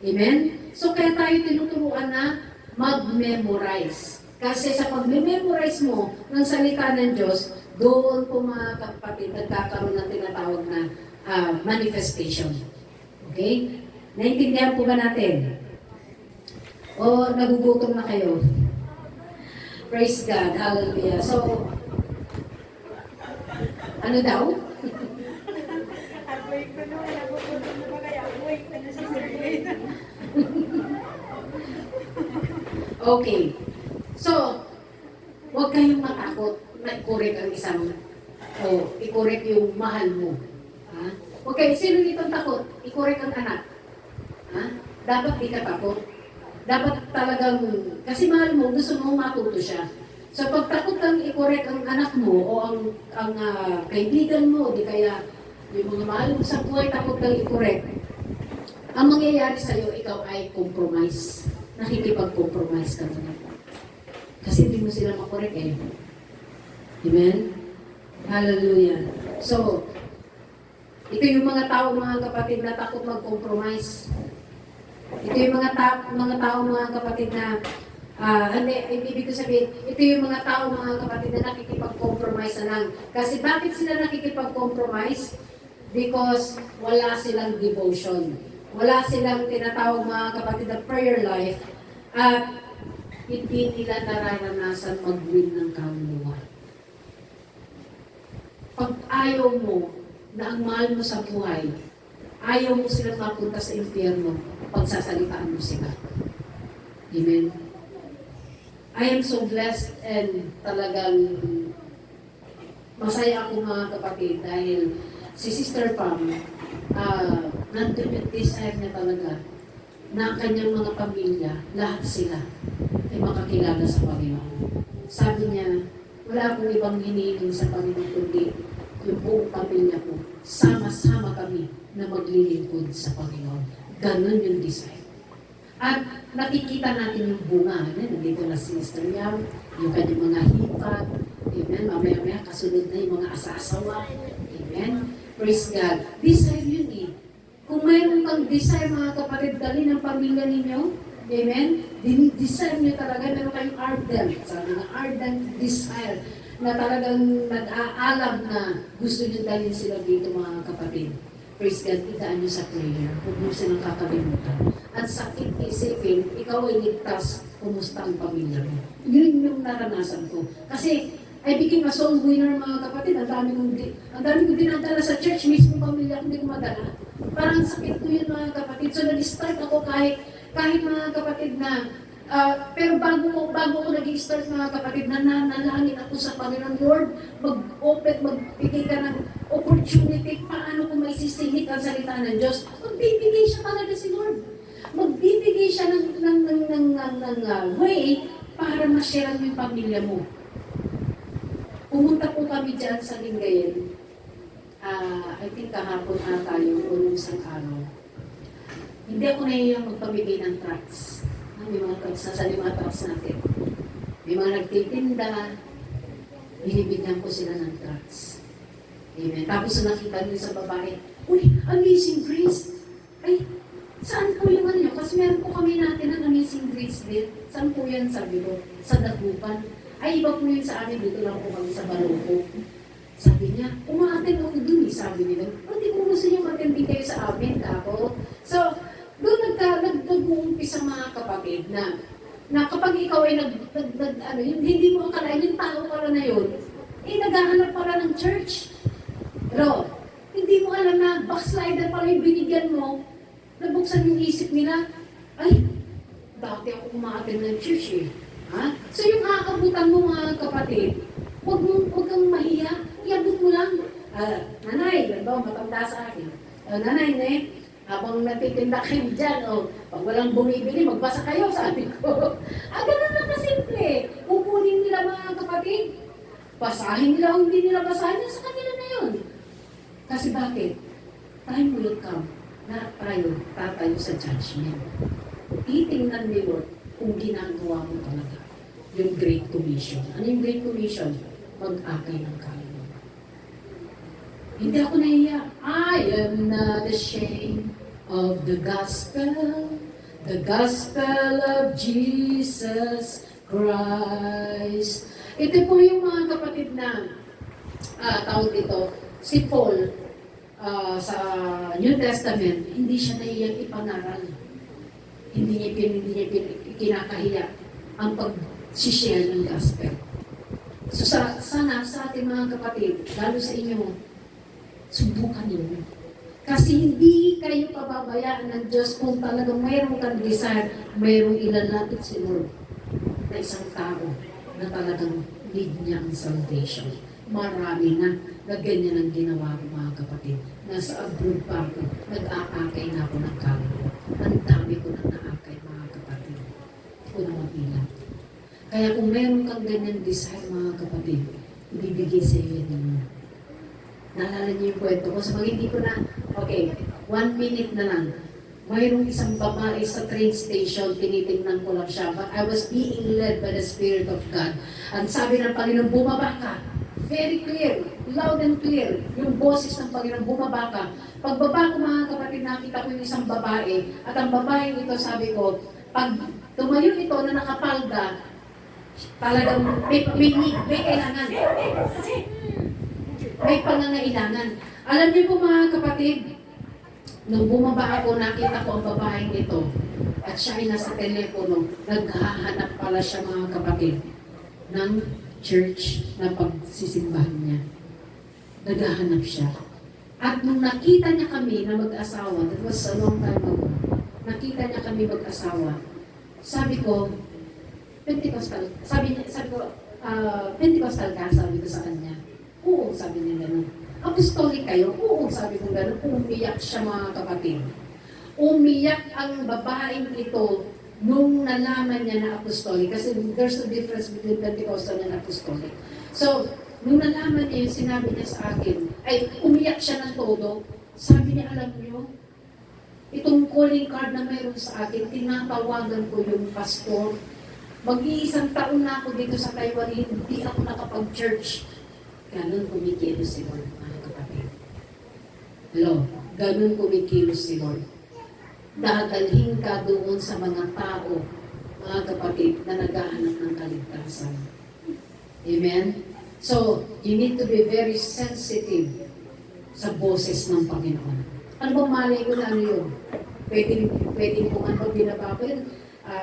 Amen? So kaya tayo tinuturuan na mag-memorize. Kasi sa pag-memorize mo ng salita ng Diyos, doon po mga kapatid, nagkakaroon ng tinatawag na manifestation. Okay? Naintindihan po ba natin? O nagugutom na kayo? Praise God. Hallelujah. So, ano daw? Wait ko na, nagugutom na ba kaya? Wait ko na si Sir Lane. Okay. So, huwag kayong matakot na i-correct ang isang, i-correct yung mahal mo. Ha? Huwag kayo, sino dito takot? I-correct ang anak. Ha? Dapat di ka takot. Dapat talagang, kasi mahal mo, gusto mo matuto siya. So, pag takot kang i-correct ang anak mo o ang kaibigan mo, di kaya yung mga mahal mo sa buhay, takot kang i-correct, ang mangyayari sa'yo, ikaw ay compromise. Nakikipag-compromise ka na. Kasi hindi mo sila makorek eh. Amen? Hallelujah. So, ito yung mga tao, mga kapatid, na takot mag-compromise. Ito yung mga tao, mga kapatid na, ibig ko sabihin, ito yung mga tao, mga kapatid na nakikipag-compromise na lang. Kasi bakit sila nakikipag-compromise? Because wala silang devotion. Wala silang tinatawag, mga kapatid, na prayer life. At hindi nila nararanasan mag-win ng kaluluwa. Pag ayaw mo na ang mahal mo sa buhay, ayaw mo silang mapunta sa impyerno, pagsasalitaan mo sila. Amen? I am so blessed and talagang masaya ako, mga kapatid, dahil si Sister Pam, nandun yung desire niya talaga na ang kanyang mga pamilya, lahat sila ay makakilala sa Panginoon. Sabi niya, wala akong ibang hinihiling sa Panginoon kundi yung buong pamilya ko. Sama-sama kami na maglilingkod sa Panginoon. Ganon yung desire. At nakikita natin yung bunga. Nandito na si Sister Yam, yung kanyang mga hipag. Amen. Mamaya-maya kasunod na yung mga asasawa. Amen. Praise God. Desire yun eh. Kung mayroon kang desire, mga kapatid, dali ng pamilya ninyo, amen? Desire nyo talaga, meron kayong ardent, sabi nga, ardent desire, na talagang nag-aalab na gusto nyo dalhin sila dito, mga kapatid. Praise God, idaan nyo sa prayer. Huwag nyo silang kakalimutan. At sakit isipin, ikaw ay ligtas, kumusta ang pamilya mo. Yun yung naranasan ko. Kasi, I became a soul winner, mga kapatid. Ang dami kong dinadala sa church, mismo pamilya ko, hindi ko madala. Parang sakit ko yun, mga kapatid. So, nag-start ako kahit mga kapatid na, pero bago ako nag-start, mga kapatid, na nanalangin ako sa Panginoon, Lord, magbigay ka ng opportunity, paano ko may sisingit ang salita ng Diyos. Magbibigay siya talaga si Lord. Magbibigay siya ng way para ma-share mo yung pamilya mo. Pumunta po kami dyan sa Lingayen. I think kahapon ata yung unong isang araw. Hindi ako nahihiyang magpamigay ng tracts. May mga tracts, nasa mga tracts natin. May mga nagtitinda, binibigyan ko sila ng tracts. Amen. Tapos nakita niyo sa babae, uy, Amazing Grace! Ay, saan po yung ano yun? Kasi meron po kami natin ng Amazing Grace din. Saan po yan, sabi ko? Sa Dagupan. Ay, iba po yun sa amin, dito lang po kami sa Baroko. Sabi niya, umaattend ako dun eh, sabi niya. Hindi ko gusto niyo matindi kayo sa amin, kako. So, doon nag-uumpisa, mga kapatid, na kapag ikaw ay hindi mo akalain yung tao pala na yun, naghahanap pala ng church. Pero, hindi mo alam na backslider pala yung binigyan mo, nabuksan yung isip nila, ay, dati ako umaattend ng church eh. Ha? So yung kakabutan mo, mga kapatid, huwag kang mahiya, iabot mo lang. Nanay, matanda sa akin. Nanay, habang natitinda kayo dyan, pag walang bumibili, magbasa kayo, sabi ko. Ganun lang kasimple. Kukunin nila, mga kapatid. Basahin nila, hindi nila basahin, sa kanila na yun. Kasi bakit? Time will come na tayo tatayo sa judgment. Titingnan ni Lord kung ginagawa mo talaga yung Great Commission. Ano yung Great Commission? Mag-akay ng kaluluwa. Hindi ako nahiya. I am not ashamed of the gospel of Jesus Christ. Ito po yung mga kapatid na tawag dito, si Paul sa New Testament, hindi siya nahiyang ipanaral. hindi niya kinakahiya ang pag-share ng gospel. So sana sa ating mga kapatid, lalo sa inyo, subukan ninyo. Kasi hindi kayo pababayaan ng Diyos kung talagang mayroong kang desire, mayroong ilalapit si Lord na isang tao na talagang need niya ang salvation. Marami na ganyan ang ginawa ko mga kapatid. Nasa abroad pa ako, nag-aakay na ako ng kaluluwa. Ang dami ko nang naakay mga kapatid. Ko na mabilang. Kaya kung meron kang ganyan desire mga kapatid, ibibigay sa iyo ninyo. Naalala niyo yung kwento ko? So hindi ko na, okay, 1 minute na lang. Mayroong isang babae sa train station, tinitingnan ko lang siya, but I was being led by the Spirit of God. Ang sabi ng Panginoon, bumaba ka. Very clear, loud and clear, yung boses ng Panginoon, bumaba ka. Pagbaba ko mga kapatid, nakita ko yung isang babae, at ang babae ito, sabi ko, pag tumayo ito na nakapalda, talagang may kailangan. May pangangailangan. Alam niyo po mga kapatid, nung bumaba ako, nakita ko ang babaeng ito, at siya ay nasa telepono, naghahanap pala siya mga kapatid ng church na pagsisimbahan niya. Naghahanap siya. At nung nakita niya kami na mag-asawa, that was a long time ago, nakita niya kami mag-asawa, sabi ko, Pentecostal, sabi ko, Pentecostal ka, sabi ko sa kanya. Oo, sabi niya gano'n. Apostolic kayo? Oo, sabi ko gano'n. Umiyak siya mga kapatid. Umiyak ang babaeng ito nung nalaman niya na apostolic. Kasi there's a difference between Pentecostal and apostolic. So, nung nalaman niya yung sinabi niya sa akin, ay umiyak siya ng todo. Sabi niya, alam niyo, itong calling card na mayroon sa akin, tinatawagan ko yung pastor. Mag-iisang taon na ako dito sa Taiwan, hindi ako nakapag-church. Ganun kumikilos si Lord, mga kapatid. Hello? Ganun kumikilos si Lord. Dadalhin ka doon sa mga tao, mga kapatid, na naghahanap ng kaligtasan. Amen? So, you need to be very sensitive sa boses ng Panginoon. Ano ba malay ko na ano yun? Pwede kung ano binaba ko yun.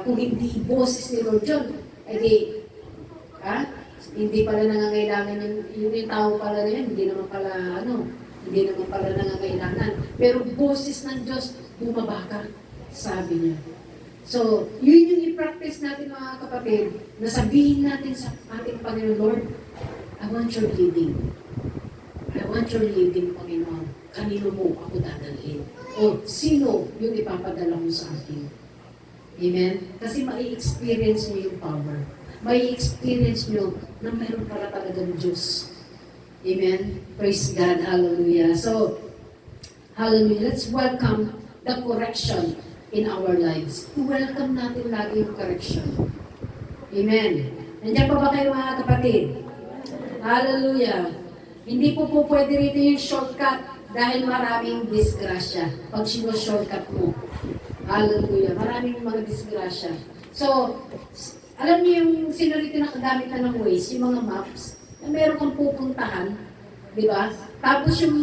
Kung hindi boses ni Lord John, edi, hindi pala nangangailangan yung tao pala na yan, hindi naman pala nangangailangan. Pero boses ng Diyos, bumaba ka, sabi niya. So, yun yung i-practice natin mga kapatid, na sabihin natin sa ating Panginoon, Lord, I want your leading. I want your leading, Panginoon. Kanino mo ako dadalhin? O sino yung ipapadala mo sa akin? Amen? Kasi mai-experience mo yung power. Mai-experience nyo na mayroon pala talagang Diyos. Amen? Praise God. Hallelujah. So, hallelujah. Let's welcome the correction in our lives. Welcome natin lagi yung correction. Amen? Nandiyan pa ba kayo mga kapatid? Hallelujah. Hindi po pwede rito yung shortcut dahil maraming disgrasya. Pag shortcut mo. Hallelujah. Maraming mga disgrasya. So, alam niyo yung sino rito nakagamit na ng Waze, yung mga maps, na meron kang pupuntahan, di ba? Tapos yung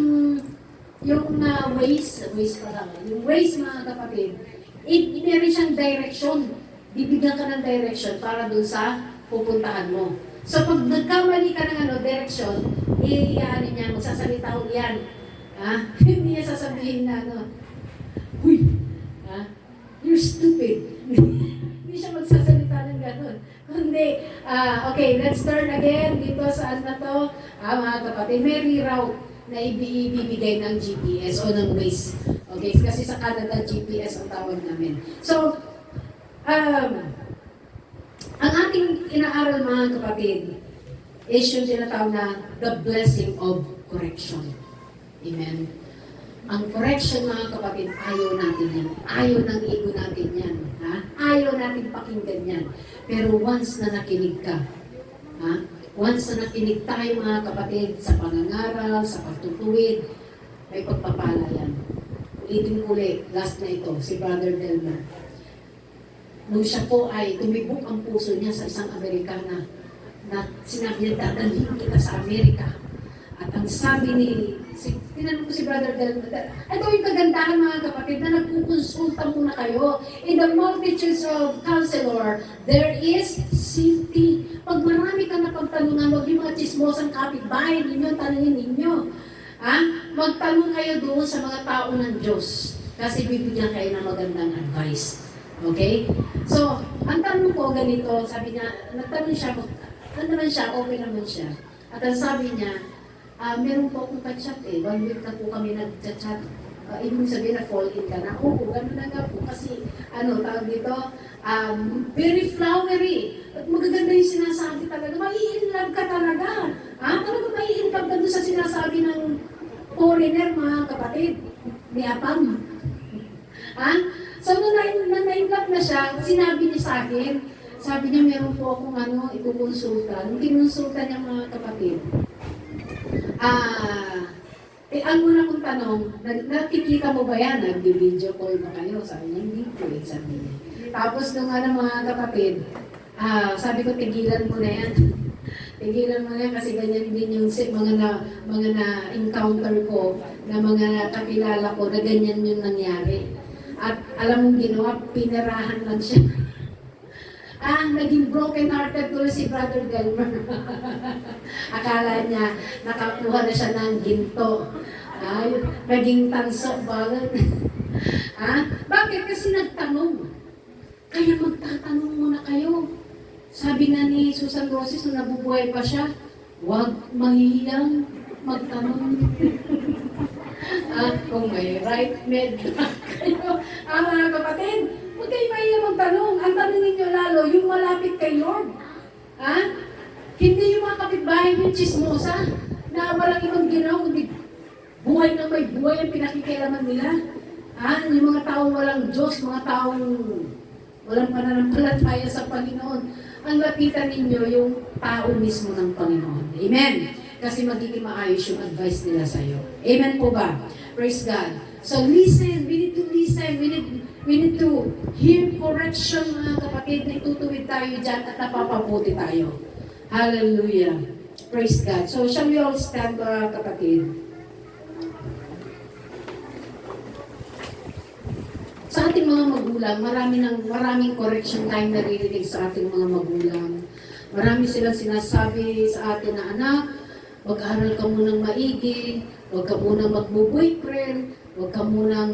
Waze pa lang, yung Waze mga kapatid, meron siyang direction. Bibigyan ka ng direction para dun sa pupuntahan mo. So pag nagkamali ka ng direction, niya, magsasalita ko yan. Hindi niya sasabihin na huy, you're stupid. Hindi siya magsasalita ng gano'n. Kundi, okay, let's turn again dito saan na to. Mga kapatid, may reroute na ibibigay ng GPS o ng Waze. Okay, kasi sa Canada, GPS ang tawag namin. So, ang ating inaaral mga kapatid is yung tinatawag na the blessing of correction. Amen. Ang correction mga kapatid, ayaw natin yan. Ayaw ng ego natin yan. Ayaw natin pakinggan yan. Pero once na nakinig ka, once na nakinig tayo mga kapatid sa pangangaral, sa pagtutuwid, may pagpapala yan. Ulitin ko ulit, last na ito, si Brother Delmer. Nung siya po ay tumibok ang puso niya sa isang Amerikana na sinabi niya, dadalhin kita sa Amerika at At ang sabi tinanong ko si Brother Del, ito yung kagandahan mga kapatid na nagkukonsulta muna kayo. In the multitudes of counselor, there is safety. Pag marami ka na pagtanungan, huwag yung mga chismosang kapitbahay ninyo, tanungin ninyo. Magtanong kayo doon sa mga tao ng Diyos. Kasi bibigyan kayo ng magandang advice. Okay? So, ang tanong ko ganito, sabi niya, nagtanong siya, ano naman siya, okay naman siya. At ang sabi niya, meron po akong ka-chat 1 week na po kami nag-chat. Ibig sabihin na fall in ka na. Oo, gano'n na nga po. Kasi, tawag dito, very flowery. At magaganda yung sinasabi talaga. Mai-inlove ka talaga. Talaga mai-inlove ka doon sa sinasabi ng foreigner, mga kapatid. Ni Apam. So, nung na-inlove na siya, sinabi niya sa akin, sabi niya, meron po akong ikukonsulta. Nung kinonsulta niya mga kapatid, ang una kong tanong, nakikita mo ba yan? Nag-video call ba kayo? Sabi niya, hindi po eh, sabi niya. Tapos nung mga kapatid, sabi ko, tigilan mo na yan. Tigilan mo na yan kasi ganyan din yung mga na-encounter ko, na mga kakilala ko, na ganyan yung nangyari. At alam mong ginawa, pinarahan lang siya. Naging broken-hearted tuloy si Brother Delmer. Akala niya, nakakuha na siya ng ginto. Naging tanso, bakit? Bakit? Kasi nagtanong. Kaya magtatanong muna kayo. Sabi nga ni Susan Roses, nung nabubuhay pa siya, huwag mahihiyang magtanong. Kung may right med kayo, mga kapatid, huwag kayo mahihiyang magtanong. Ang tanongin nyo lalo, yung malapit kay Lord. Hindi yung mga kapitbahay yung chismosa na walang ibang ginawa, kundi buhay na may buhay ang pinakikialaman nila. Yung mga taong walang Diyos, mga taong walang pananampalataya sa Panginoon. Ang lapitan ninyo yung tao mismo ng Panginoon. Amen? Kasi magiging maayos yung advice nila sa iyo. Amen po ba? Praise God. So listen, we need to listen, we need to hear correction mga kapatid, na itutuwid tayo dyan at napapabuti tayo. Hallelujah. Praise God. So shall we all stand mga kapatid? Sa ating mga magulang, maraming correction time naririnig sa ating mga magulang. Marami silang sinasabi sa atin na, anak, mag-aral ka munang maigi, huwag ka munang magbo-boyfriend, huwag ka munang